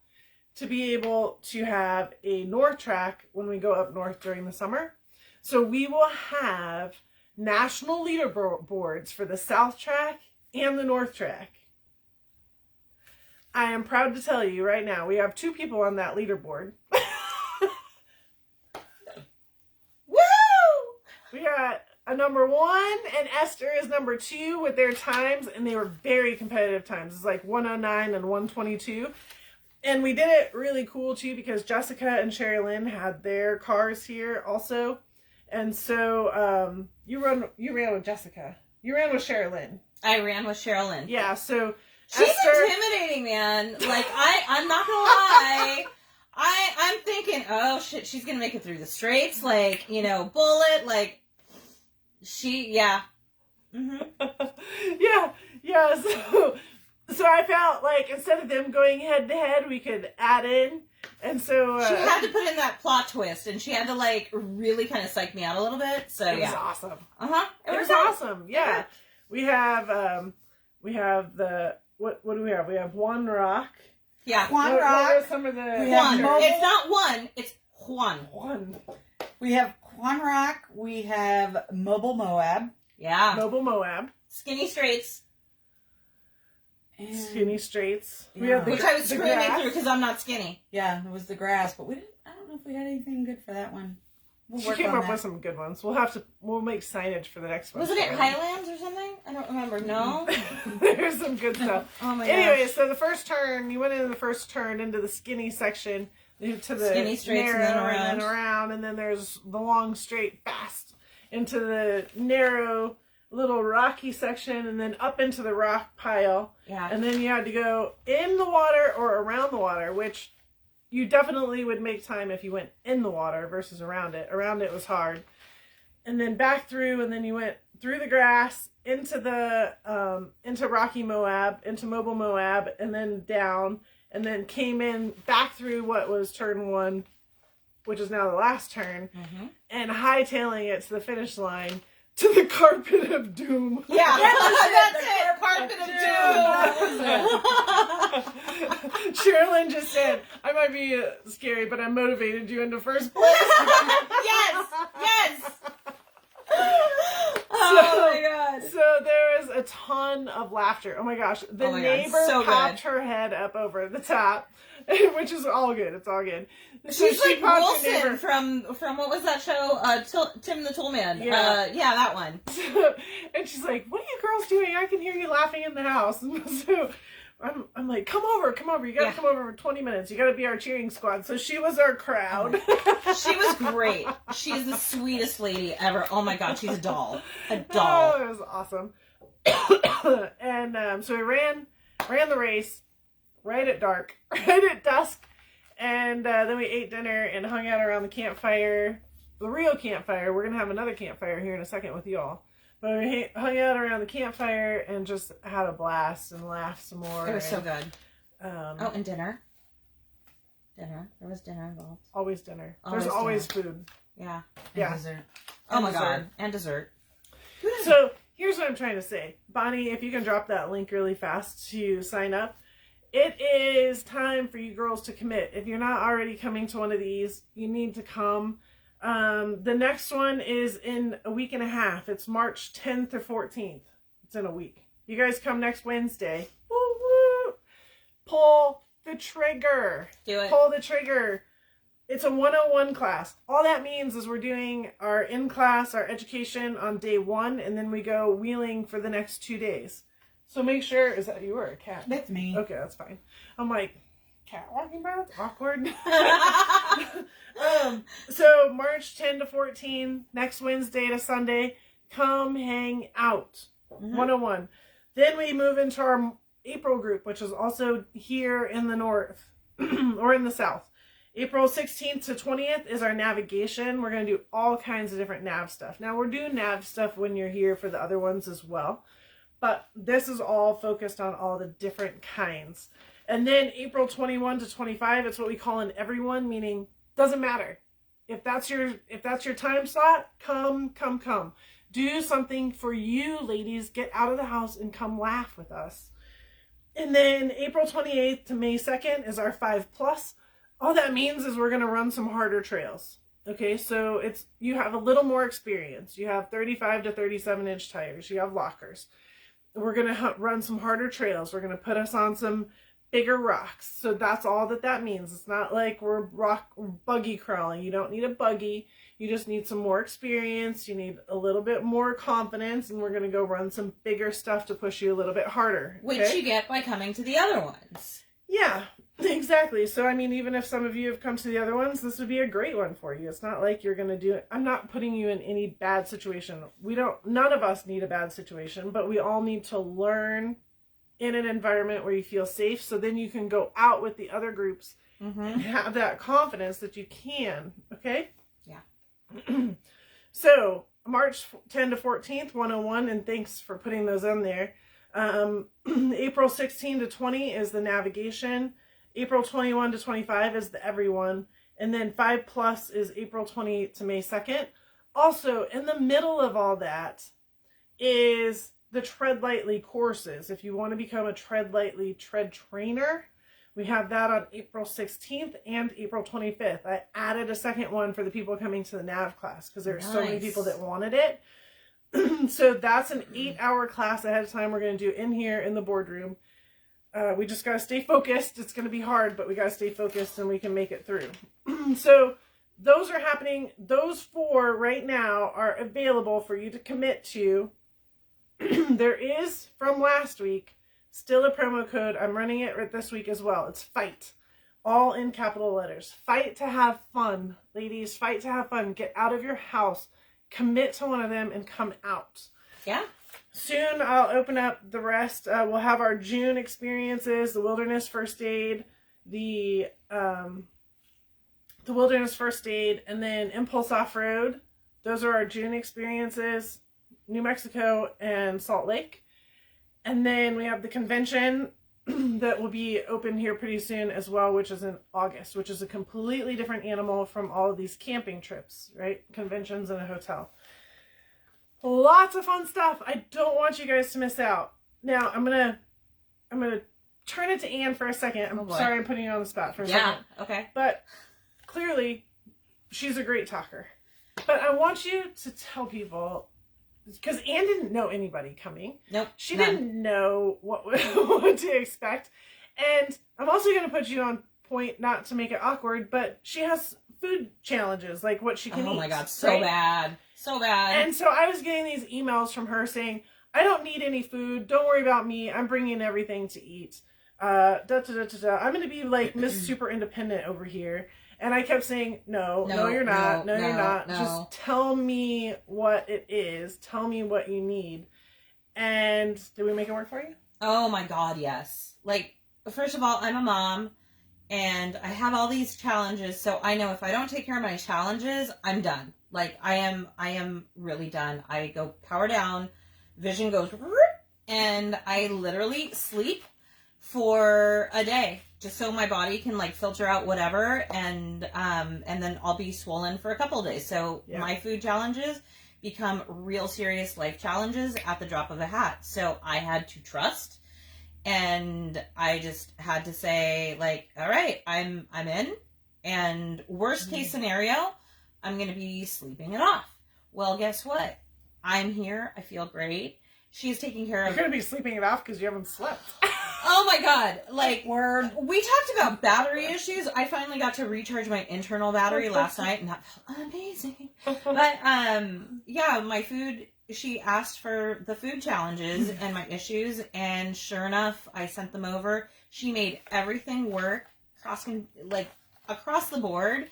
to be able to have a north track when we go up north during the summer. So we will have national leaderboards for the south track and the north track. I am proud to tell you right now, we have 2 people on that leaderboard. Woo! We got a number 1 and Esther is number 2 with their times, and they were very competitive times. It's like 109 and 122. And we did it really cool too because Jessica and Sherry Lynn had their cars here also. And so you ran with Jessica. You ran with Sherry Lynn. I ran with Sherilyn. Yeah, so she's Esther... intimidating, man. Like I'm not gonna lie. I'm thinking, oh shit, she's gonna make it through the straights, like, you know, bullet, like yeah. Yeah, so I felt like instead of them going head to head, we could add in. And so she had to put in that plot twist, and she had to like really kind of psych me out a little bit. So it was awesome. It was awesome. Yeah. We have the what do we have? We have Juan Rock. Yeah, Juan What Rock. are some of the Juan. It's not one. It's Juan. Juan. We have Juan Rock. We have Mobile Moab. Yeah. Mobile Moab. Skinny Straights. And, Skinny Straights. We Yeah. have the, Which I was the screaming grass. through because I'm not skinny. yeah, it was the grass, but I don't know if we had anything good for that one. We'll She work came on up that. with some good ones. We'll make signage for the next one. Wasn't it Highlands or something? I don't remember. No. There's some good stuff. Oh my gosh. Anyway, so the first turn, you went into the first turn into the skinny section, to the Skinny straights and narrow, then around, and then there's the long straight fast into the narrow little rocky section, and then up into the rock pile. Yeah. And then you had to go in the water or around the water, which you definitely would make time if you went in the water versus around it. Around it was hard. And then back through, and then you went through the grass into the into Rocky Moab, into Mobile Moab, and then down, and then came in back through what was turn 1, which is now the last turn, and hightailing it to the finish line to the Carpet of Doom. Yeah, that's it. Carpet of Doom. Sherilyn just said, I might be scary, but I motivated you into first place. Yes. Oh my god. So there was a ton of laughter. Oh my gosh. The neighbor so popped good. her head up over the top, which is all good. It's all good. So She's she like popped her Wilson neighbor. from what was that show? Tim the Toolman. Yeah. Yeah, that one. And she's like, what are you girls doing? I can hear you laughing in the house. And so I'm like, come over. You gotta come over for 20 minutes. You gotta be our cheering squad. So she was our crowd. She was great. She's the sweetest lady ever. Oh my god, she's a doll. A Oh, doll. it was awesome. And so we ran the race right at dark, right at dusk. And then we ate dinner and hung out around the campfire. The real campfire. We're going to have another campfire here in a second with y'all. But we hung out around the campfire and just had a blast and laughed some more. It was so good. And dinner. Dinner. There was dinner involved. always dinner. Always There's always dinner. food. Yeah. Yeah. Dessert. Oh my dessert. god. And dessert. So here's what I'm trying to say. Bonnie, if you can drop that link really fast to sign up. It is time for you girls to commit. If you're not already coming to one of these, you need to come. The next one is in a week and a half. It's March 10th or 14th. It's in a week. You guys come next Wednesday. Woo woo! Pull the trigger. Do it. Pull the trigger. It's a 101 class. All that means is we're doing our in-class, our education on day 1, and then we go wheeling for the next 2 days. So make sure, is that you or a cat? That's me. Okay, that's fine. I'm like, cat walking by? That's awkward. So March 10 to 14, next Wednesday to Sunday, come hang out. 101. Then we move into our April group, which is also here in the north or in the south. April 16th to 20th is our navigation. We're going to do all kinds of different nav stuff. Now, we're doing nav stuff when you're here for the other ones as well. But this is all focused on all the different kinds. And then April 21 to 25, it's what we call an everyone, meaning doesn't matter. If that's your time slot, come. Do something for you, ladies. Get out of the house and come laugh with us. And then April 28th to May 2nd is our 5+. All that means is we're going to run some harder trails. Okay, so you have a little more experience. You have 35 to 37 inch tires. You have lockers. We're going to run some harder trails. We're going to put us on some bigger rocks. So that's all that means. It's not like we're buggy crawling. You don't need a buggy. You just need some more experience. You need a little bit more confidence, and we're going to go run some bigger stuff to push you a little bit harder. Okay? Which you get by coming to the other ones. Yeah, exactly. So, I mean, even if some of you have come to the other ones, this would be a great one for you. It's not like you're going to do it. I'm not putting you in any bad situation. None of us need a bad situation, but we all need to learn in an environment where you feel safe, so then you can go out with the other groups and have that confidence that you can. Okay? Yeah. So March 10 to 14th, 101, and thanks for putting those in there. April 16 to 20 is the navigation. April 21 to 25 is the everyone. And then 5+ is April 28th to May 2nd. Also, in the middle of all that is the Tread Lightly courses. If you want to become a Tread Lightly tread trainer, we have that on April 16th and April 25th. I added a second one for the people coming to the nav class because there are so many people that wanted it. So that's an 8-hour class ahead of time we're going to do in here in the boardroom. We just got to stay focused. It's going to be hard, but we got to stay focused and we can make it through. So those are happening. Those 4 right now are available for you to commit to. There is, from last week, still a promo code. I'm running it this week as well. It's FIGHT. All in capital letters. Fight to have fun. Ladies, fight to have fun. Get out of your house. Commit to one of them and come out. Yeah. Soon I'll open up the rest. We'll have our June experiences, the wilderness first aid, the wilderness first aid, and then Impulse Off-Road. Those are our June experiences, New Mexico and Salt Lake. And then we have the convention that will be open here pretty soon as well, which is in August, which is a completely different animal from all of these camping trips, right? Conventions and a hotel. Lots of fun stuff. I don't want you guys to miss out. Now, I'm gonna turn it to Anne for a second. I'm sorry I'm putting you on the spot for a second. Yeah, okay. But clearly, she's a great talker. But I want you to tell people, because Anne didn't know anybody coming. Nope. She didn't know what to expect. And I'm also going to put you on point, not to make it awkward, but she has food challenges, like what she can eat. Oh my God, so bad. So bad. And so I was getting these emails from her saying, I don't need any food. Don't worry about me. I'm bringing everything to eat. I'm going to be like Miss Super Independent over here. And I kept saying, no, you're not. No, you're not. Just tell me what it is. Tell me what you need. And did we make it work for you? Oh my God, yes. Like, first of all, I'm a mom and I have all these challenges. So I know if I don't take care of my challenges, I'm done. Like, I am really done. I go power down, vision goes, and I literally sleep for a day just so my body can like filter out whatever, and then I'll be swollen for a couple of days. So my food challenges become real serious life challenges at the drop of a hat. So I had to trust, and I just had to say, like, all right, I'm in, and worst case scenario, I'm going to be sleeping it off. Well, guess what? I'm here. I feel great. She's taking care of... You're going to be sleeping it off because you haven't slept. Oh my God. Like, we talked about battery issues. I finally got to recharge my internal battery last night, and that felt amazing. But, yeah, my food she asked for the food challenges and my issues, and sure enough, I sent them over. She made everything work across the board,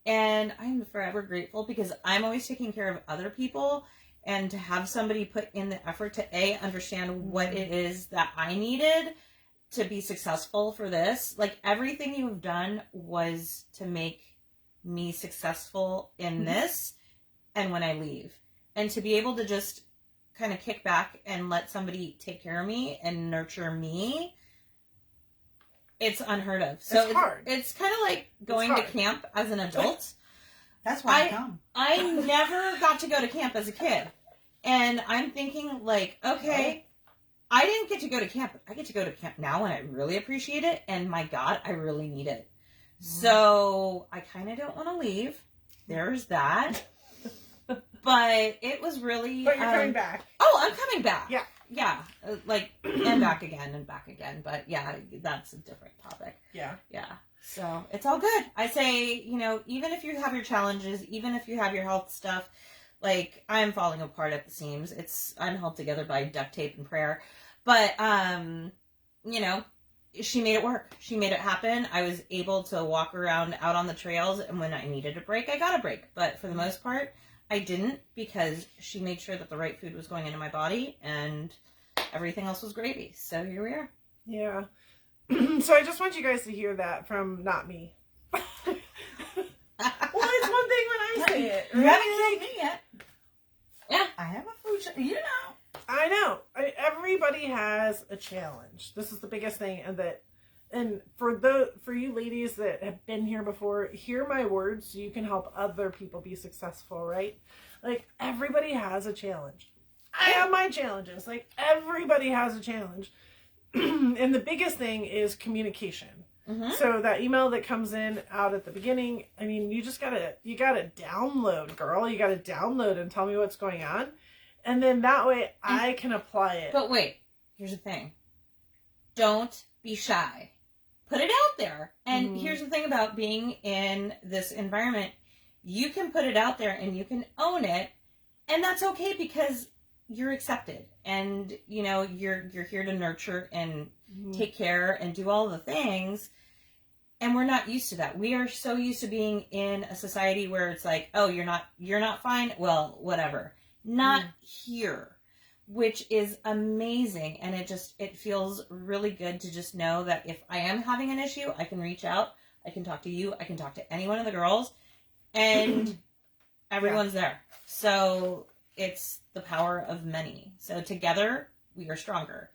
and I'm forever grateful because I'm always taking care of other people, and to have somebody put in the effort to understand what it is that I needed to be successful for this. Like, everything you've done was to make me successful in this and when I leave. And to be able to just kind of kick back and let somebody take care of me and nurture me, it's unheard of. So it's hard. It's kind of like going to camp as an adult. That's why I come. I never got to go to camp as a kid. And I'm thinking, like, okay, I didn't get to go to camp. I get to go to camp now, and I really appreciate it. And my God, I really need it. So I kind of don't want to leave. There's that. But it was really... But you're coming back. Oh, I'm coming back. Yeah. Yeah. And back again and back again. But yeah, that's a different topic. Yeah. Yeah. So it's all good. I say, even if you have your challenges, even if you have your health stuff, like, I'm falling apart at the seams. I'm held together by duct tape and prayer. But, she made it work. She made it happen. I was able to walk around out on the trails, and when I needed a break, I got a break. But for the most part, I didn't, because she made sure that the right food was going into my body, and everything else was gravy. So here we are. Yeah. So I just want you guys to hear that from not me. Well, it's one thing when I say it. You haven't killed me yet. Yeah. I have a food I know. Everybody has a challenge. This is the biggest thing, and for you ladies that have been here before, hear my words so you can help other people be successful, right? Like, everybody has a challenge. I have my challenges. Like, everybody has a challenge. And the biggest thing is communication. Mm-hmm. So that email that comes in out at the beginning, I mean, you gotta download, girl. You gotta download and tell me what's going on. And then that way I can apply it. But wait, here's the thing. Don't be shy. Put it out there. And here's the thing about being in this environment. You can put it out there and you can own it. And that's okay, because you're accepted. And, you're here to nurture and take care and do all the things. And we're not used to that. We are so used to being in a society where it's like, oh, you're not fine. Well, whatever. Not here, which is amazing. And it feels really good to just know that if I am having an issue, I can reach out. I can talk to you. I can talk to any one of the girls, and everyone's there. So it's the power of many. So together we are stronger.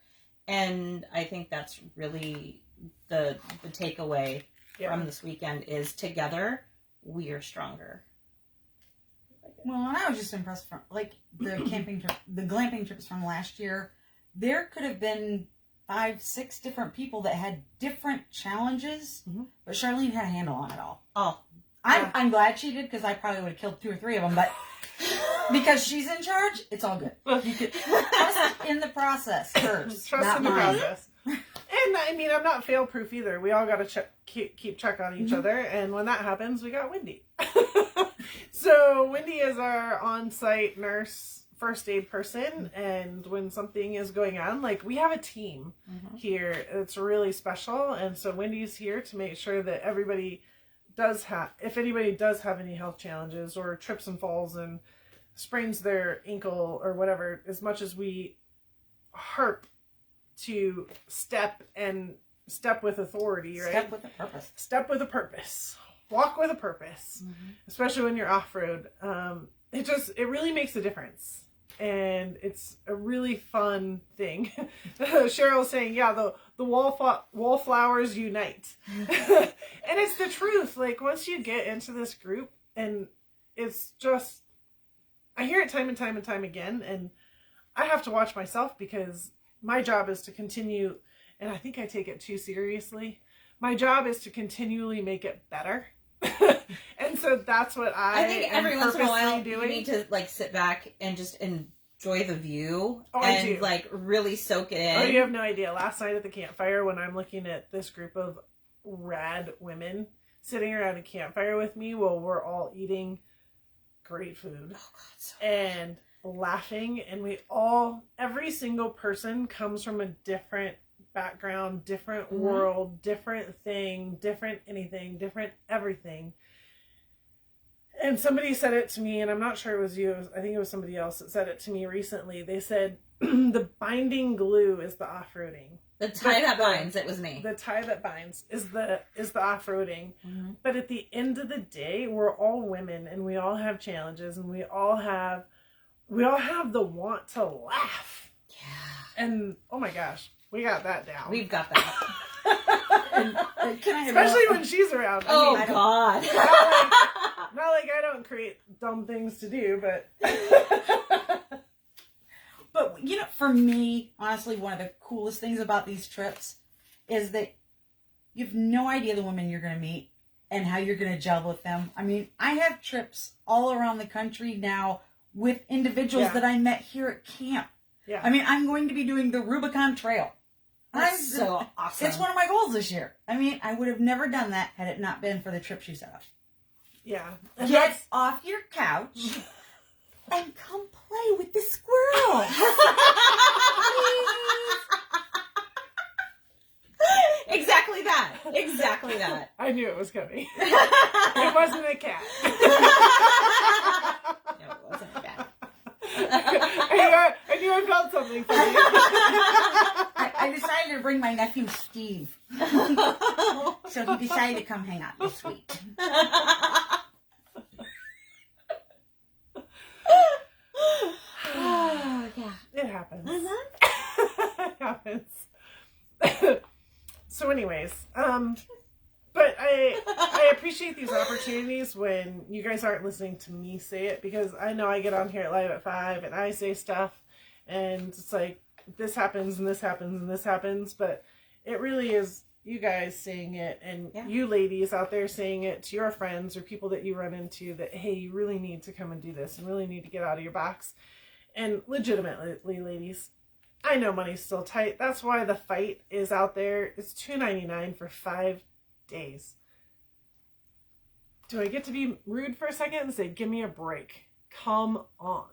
And I think that's really the takeaway from this weekend is together we are stronger. Well, and I was just impressed from, like, the camping trip, the glamping trips from last year. There could have been 5-6 different people that had different challenges, but Charlene had a handle on it all. Oh, I'm glad she did, because I probably would have killed 2 or 3 of them, but because she's in charge, it's all good. You could trust in the process first. Trust in the process. And I mean, I'm not fail-proof either. We all got to keep check on each other, and when that happens, we got Wendy. So Wendy is our on-site nurse, first aid person, and when something is going on, like, we have a team here. It's really special, and so Wendy's here to make sure that everybody does have, if anybody does have any health challenges or trips and falls and sprains their ankle or whatever, as much as we harp to step with authority, right? Step with a purpose. Step with a purpose. Walk with a purpose. Especially when you're off-road. It really makes a difference. And it's a really fun thing. Cheryl's saying, yeah, the wallflowers unite. And it's the truth. Like, once you get into this group, and it's just, I hear it time and time and time again, and I have to watch myself, because my job is to continue, and I think I take it too seriously. My job is to continually make it better. And so that's what I think every once in a while doing. You need to, like, sit back and just enjoy the view and like really soak it in. Oh, you have no idea. Last night at the campfire, when I'm looking at this group of rad women sitting around a campfire with me while we're all eating great food. Oh God, so and laughing, and every single person comes from a different background, different world, different thing, different anything, different everything. And somebody said it to me, and I'm not sure it was you. I think it was somebody else that said it to me recently. They said the binding glue is the off-roading. The tie that binds. It was me. The tie that binds is the off-roading. But at the end of the day, we're all women, and we all have challenges, and we all have the want to laugh. Yeah. And oh my gosh, we got that down. We've got that. Especially when she's around. Oh, God. Not like I don't create dumb things to do, but... But, for me, honestly, one of the coolest things about these trips is that you have no idea the women you're going to meet and how you're going to gel with them. I mean, I have trips all around the country now with individuals that I met here at camp. Yeah. I mean, I'm going to be doing the Rubicon Trail. That's so awesome. It's one of my goals this year. I mean, I would have never done that had it not been for the trip she set up. Yeah. Get off your couch and come play with the squirrel. Exactly that. Exactly that. I knew it was coming. It wasn't a cat. No, it wasn't a cat. I knew I felt something from you. I decided to bring my nephew Steve. So he decided to come hang out this week. Oh, yeah. It happens. Mm-hmm. It happens. So anyways, but I appreciate these opportunities when you guys aren't listening to me say it, because I know I get on here at Live at 5 and I say stuff and it's like this happens and this happens and this happens, but it really is you guys saying it and you ladies out there saying it to your friends or people that you run into that, hey, you really need to come and do this and really need to get out of your box. And legitimately, ladies, I know money's still tight. That's why the fight is out there. It's $2.99 for 5 days. Do I get to be rude for a second and say, give me a break? Come on.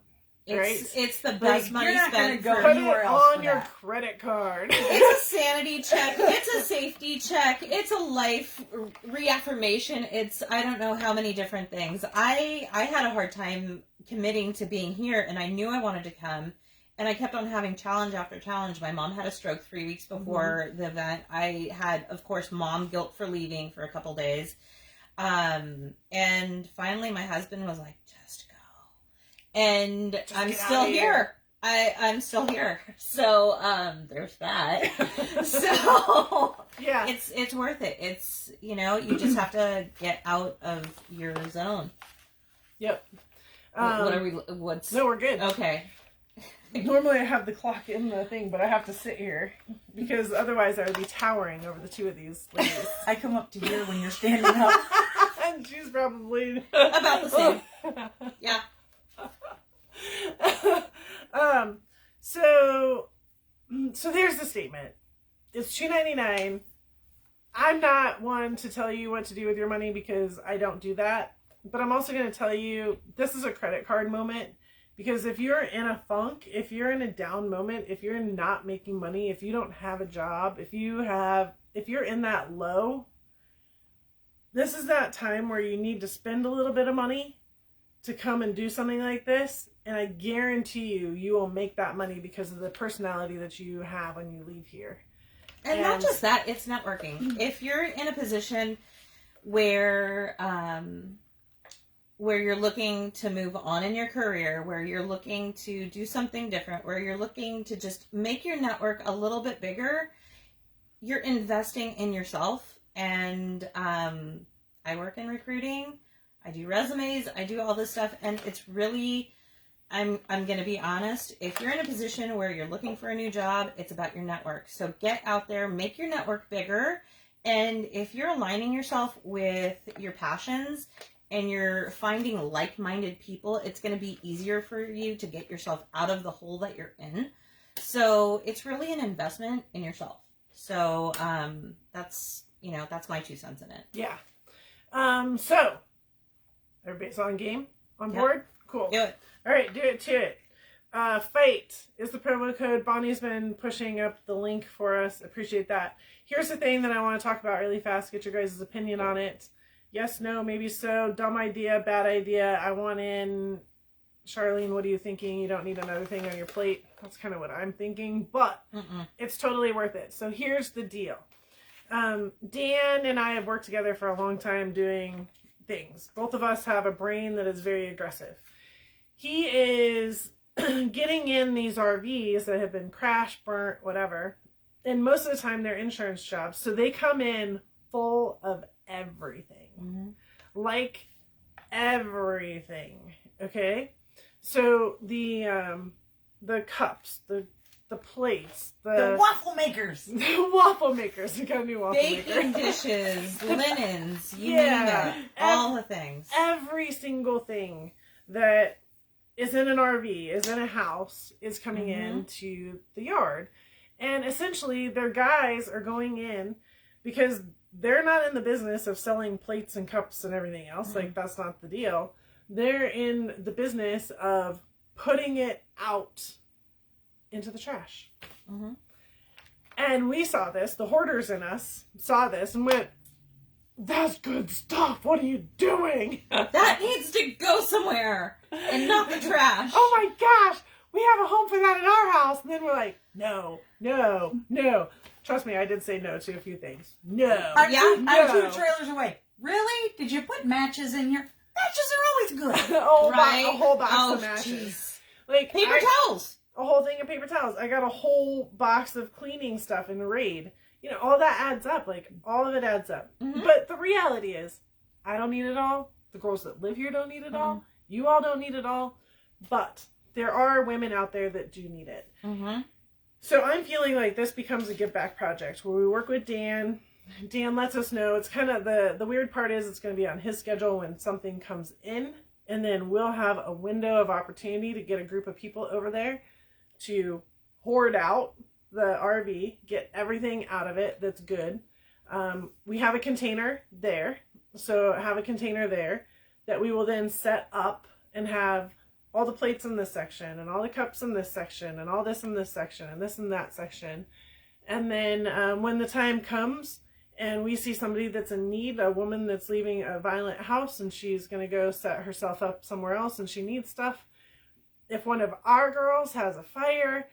Right? It's the best money spent. Go Put anywhere it else on your credit card. It's a sanity check. It's a safety check. It's a life reaffirmation. It's, I don't know how many different things. I had a hard time committing to being here, and I knew I wanted to come. And I kept on having challenge after challenge. My mom had a stroke 3 weeks before the event. I had, of course, mom guilt for leaving for a couple days. And finally my husband was like, just go. And just I'm still here. I'm still here. So, there's that. So yeah, it's worth it. It's, you just have to get out of your zone. Yep. No, we're good. Okay. Normally I have the clock in the thing, but I have to sit here because otherwise I would be towering over the two of these ladies. I come up to here when you're standing up. And she's probably about the same. Yeah. So here's the statement. It's $2.99. I'm not one to tell you what to do with your money because I don't do that. But I'm also going to tell you this is a credit card moment. Because if you're in a funk, if you're in a down moment, if you're not making money, if you don't have a job, if you're in that low, this is that time where you need to spend a little bit of money to come and do something like this. And I guarantee you will make that money because of the personality that you have when you leave here. And not just that, it's networking. If you're in a position where you're looking to move on in your career, where you're looking to do something different, where you're looking to just make your network a little bit bigger, you're investing in yourself. And I work in recruiting, I do resumes, I do all this stuff, and it's really, I'm going to be honest, if you're in a position where you're looking for a new job, it's about your network. So get out there, make your network bigger, and if you're aligning yourself with your passions, and you're finding like-minded people, it's going to be easier for you to get yourself out of the hole that you're in. So it's really an investment in yourself. So that's my 2 cents in it. Yeah. So everybody's on game? On board? Cool. Do it. All right, do it to it. Fight is the promo code. Bonnie's been pushing up the link for us. Appreciate that. Here's the thing that I want to talk about really fast. Get your guys' opinion on it. Yes, no, maybe so. Dumb idea, bad idea. I want in. Charlene, what are you thinking? You don't need another thing on your plate. That's kind of what I'm thinking, but it's totally worth it. So here's the deal. Dan and I have worked together for a long time doing things. Both of us have a brain that is very aggressive. He is getting in these RVs that have been crashed, burnt, whatever. And most of the time they're insurance jobs. So they come in full of everything. Like everything. Okay? So the cups, the plates, the waffle makers. The waffle makers. We got a new waffle maker. Baking dishes, linens, you name it. All the things. Every single thing that is in an RV, is in a house, is coming into the yard. And essentially, their guys are going in because they're not in the business of selling plates and cups and everything else. Like, that's not the deal. They're in the business of putting it out into the trash. And we saw this. The hoarders in us saw this and went, that's good stuff. What are you doing? That needs to go somewhere and not the trash. Oh my gosh. We have a home for that in our house. And then we're like, no. Trust me, I did say no to a few things. No. I'm 2 trailers away. Really? Did you put matches in your... Matches are always good. A whole box of matches. Geez. Like paper towels. A whole thing of paper towels. I got a whole box of cleaning stuff in Raid. You know, all that adds up. Like, all of it adds up. But the reality is, I don't need it all. The girls that live here don't need it all. You all don't need it all. But there are women out there that do need it. So I'm feeling like this becomes a give back project where we work with Dan. Dan lets us know. It's kind of the weird part is it's going to be on his schedule when something comes in. And then we'll have a window of opportunity to get a group of people over there to hoard out the RV, get everything out of it that's good. We have a container there. So have a container there that we will then set up and have all the plates in this section and all the cups in this section and all this in this section and this in that section. And then when the time comes and we see somebody that's in need, a woman that's leaving a violent house and she's going to go set herself up somewhere else and she needs stuff. If one of our girls has a fire,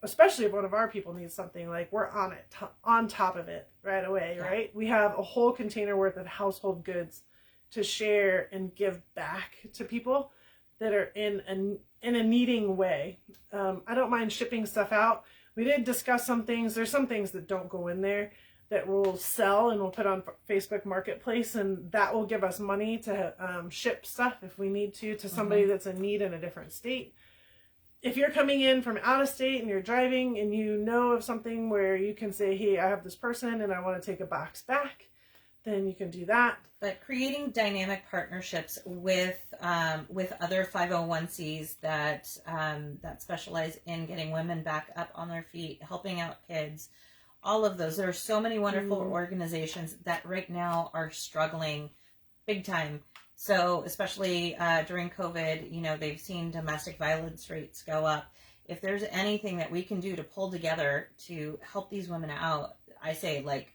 especially if one of our people needs something, like we're on it, on top of it right away, right? We have a whole container worth of household goods to share and give back to people that are in a needing way. I don't mind shipping stuff out. We did discuss some things. There's some things that don't go in there that we'll sell and we'll put on Facebook Marketplace, and that will give us money to ship stuff if we need to somebody that's in need in a different state. If you're coming in from out of state and you're driving and you know of something where you can say, hey, I have this person and I want to take a box back, then you can do that. But creating dynamic partnerships with other 501c that specialize in getting women back up on their feet, helping out kids, all of those. There are so many wonderful organizations that right now are struggling big time. So especially during COVID, you know, they've seen domestic violence rates go up. If there's anything that we can do to pull together to help these women out, I say, like,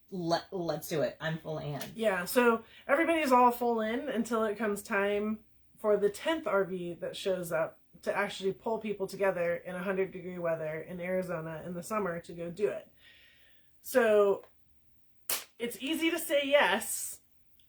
let's do it. I'm full in. Yeah, so everybody's all full in until it comes time for the 10th RV that shows up to actually pull people together in 100-degree weather in Arizona in the summer to go do it. So it's easy to say yes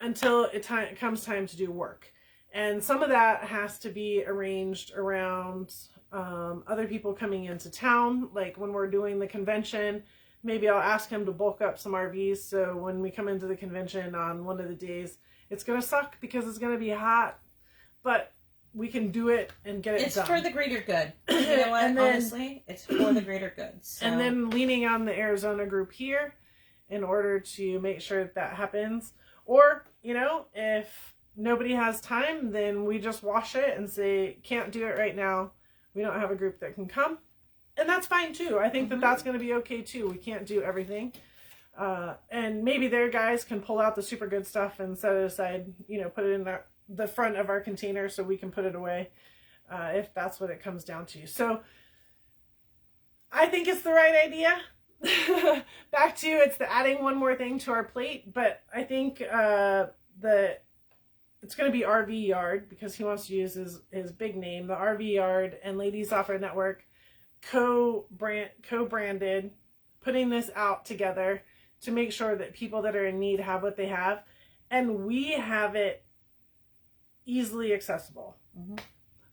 until it comes time to do work. And some of that has to be arranged around other people coming into town. Like when we're doing the convention, maybe I'll ask him to bulk up some RVs. So when we come into the convention on one of the days, it's going to suck because it's going to be hot, but we can do it and get it done. It's for the greater good. You know what? Honestly, it's for the greater good. So. And then leaning on the Arizona group here in order to make sure that happens. Or, you know, if nobody has time, then we just wash it and say, can't do it right now. We don't have a group that can come. And that's fine too. I think that that's going to be okay too. We can't do everything. And maybe their guys can pull out the super good stuff and set it aside, you know, put it in the front of our container so we can put it away. if that's what it comes down to. So I think it's the right idea. Back to it's the adding one more thing to our plate, but I think it's going to be RV Yard because he wants to use his big name, the RV Yard and Ladies Off-Road Network co-branded, putting this out together to make sure that people that are in need have what they have, and we have it easily accessible. Mm-hmm.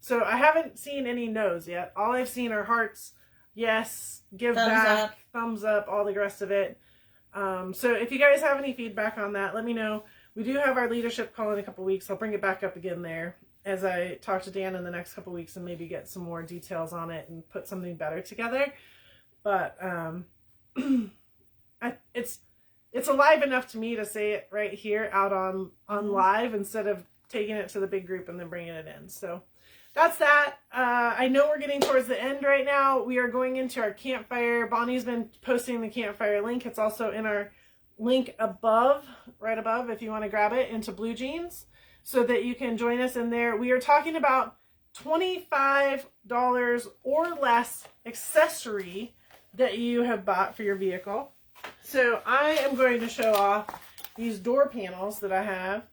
So I haven't seen any no's yet. All I've seen are hearts, yes, give back, thumbs up, all the rest of it. So if you guys have any feedback on that, let me know. We do have our leadership call in a couple weeks. I'll bring it back up again there as I talk to Dan in the next couple weeks and maybe get some more details on it and put something better together. But it's alive enough to me to say it right here out on live instead of taking it to the big group and then bringing it in. So that's that. I know we're getting towards the end right now. We are going into our campfire. Bonnie's been posting the campfire link. It's also in our link above, right above, if you want to grab it, into Blue Jeans, so that you can join us in there. We are talking about $25 or less accessory that you have bought for your vehicle. So I am going to show off these door panels that I have.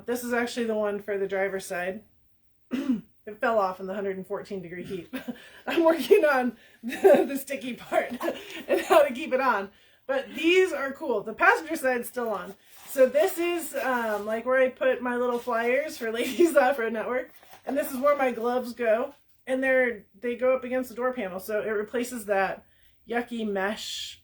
This is actually the one for the driver's side. It fell off in the 114-degree heat. I'm working on the sticky part and how to keep it on. But these are cool. The passenger side's still on. So this is like where I put my little flyers for Ladies Off-Road Network. And this is where my gloves go. And they go up against the door panel. So it replaces that yucky mesh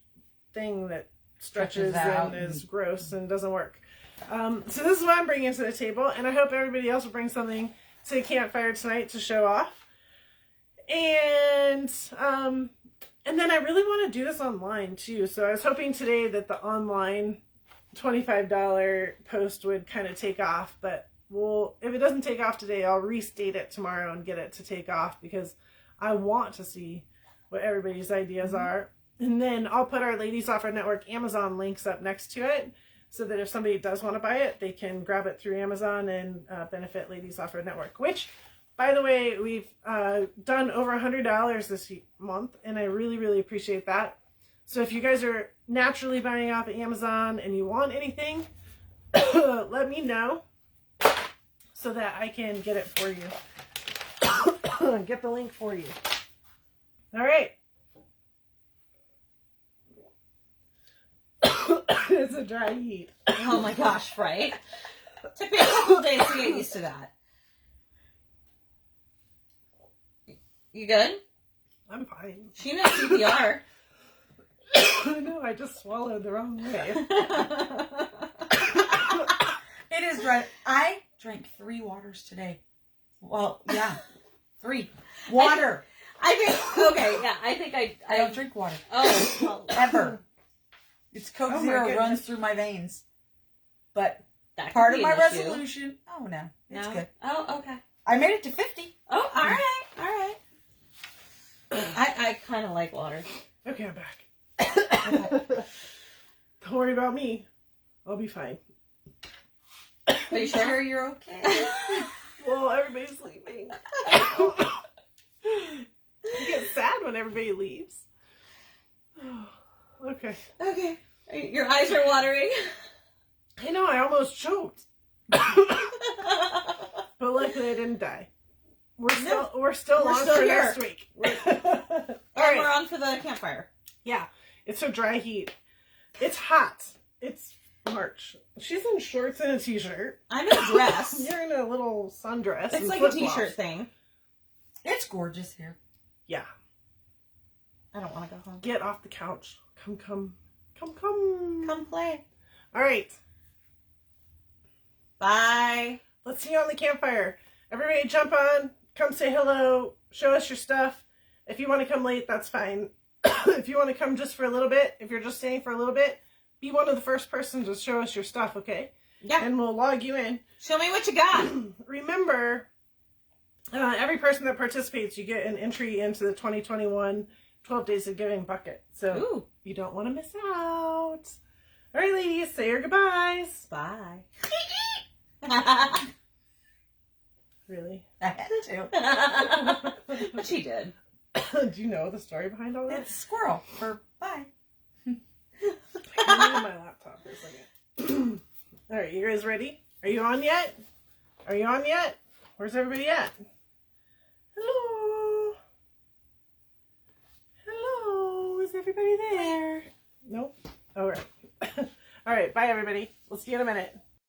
thing that stretches and is gross and doesn't work. So this is what I'm bringing to the table. And I hope everybody else will bring something to the campfire tonight to show off. And then I really want to do this online too. So I was hoping today that the online $25 post would kind of take off, but if it doesn't take off today, I'll restate it tomorrow and get it to take off because I want to see what everybody's ideas are. And then I'll put our Ladies Off-Road Network Amazon links up next to it so that if somebody does want to buy it, they can grab it through Amazon and benefit Ladies Off-Road Network, which, by the way, we've done over $100 this month, and I really, really appreciate that. So if you guys are naturally buying off of Amazon and you want anything, let me know so that I can get it for you. Get the link for you. All right. It's a dry heat. Oh my gosh, right? Took me a couple days to get used to that. You good? I'm fine. She knows CPR. I know, I just swallowed the wrong way. It is dry. I drank 3 waters today. Well, yeah. 3. Water. I think I don't drink water. Oh, well, Ever. It's Coke Oh my Zero goodness. runs through my veins. But that could part be of my an issue. resolution. Oh, no. It's No? good. Oh, okay. I made it to 50. Oh, all right. I kind of like water. Okay, I'm back. Don't worry about me. I'll be fine. Are you sure? You're okay? Well, everybody's sleeping. You get sad when everybody leaves. Okay. Okay. Your eyes are watering. I know, I almost choked. But luckily I didn't die. We're still on for here. next week. All right. We're on for the campfire. Yeah. It's a dry heat. It's hot. It's March. She's in shorts and a t-shirt. I'm in a dress. You're in a little sundress. It's and like a flip-flops. t-shirt thing. It's gorgeous here. Yeah. I don't want to go home. Get off the couch. Come. Come play. All right. Bye. Let's see you on the campfire. Everybody jump on. Come say hello. Show us your stuff. If you want to come late, that's fine. If you want to come just for a little bit, if you're just staying for a little bit, be one of the first persons to show us your stuff, okay? Yeah. And we'll log you in. Show me what you got. Remember, every person that participates, you get an entry into the 2021 12 Days of Giving bucket. So Ooh. you don't want to miss out. All right, ladies, say your goodbyes. Bye. Really? I had to. But she did. Do you know the story behind all that? It's squirrel for bye. Let me get my laptop for a second. All right, you guys ready? Are you on yet? Are you on yet? Where's everybody at? Hello? Hello? Is everybody there? Nope. All right. All right, bye everybody. We'll see you in a minute.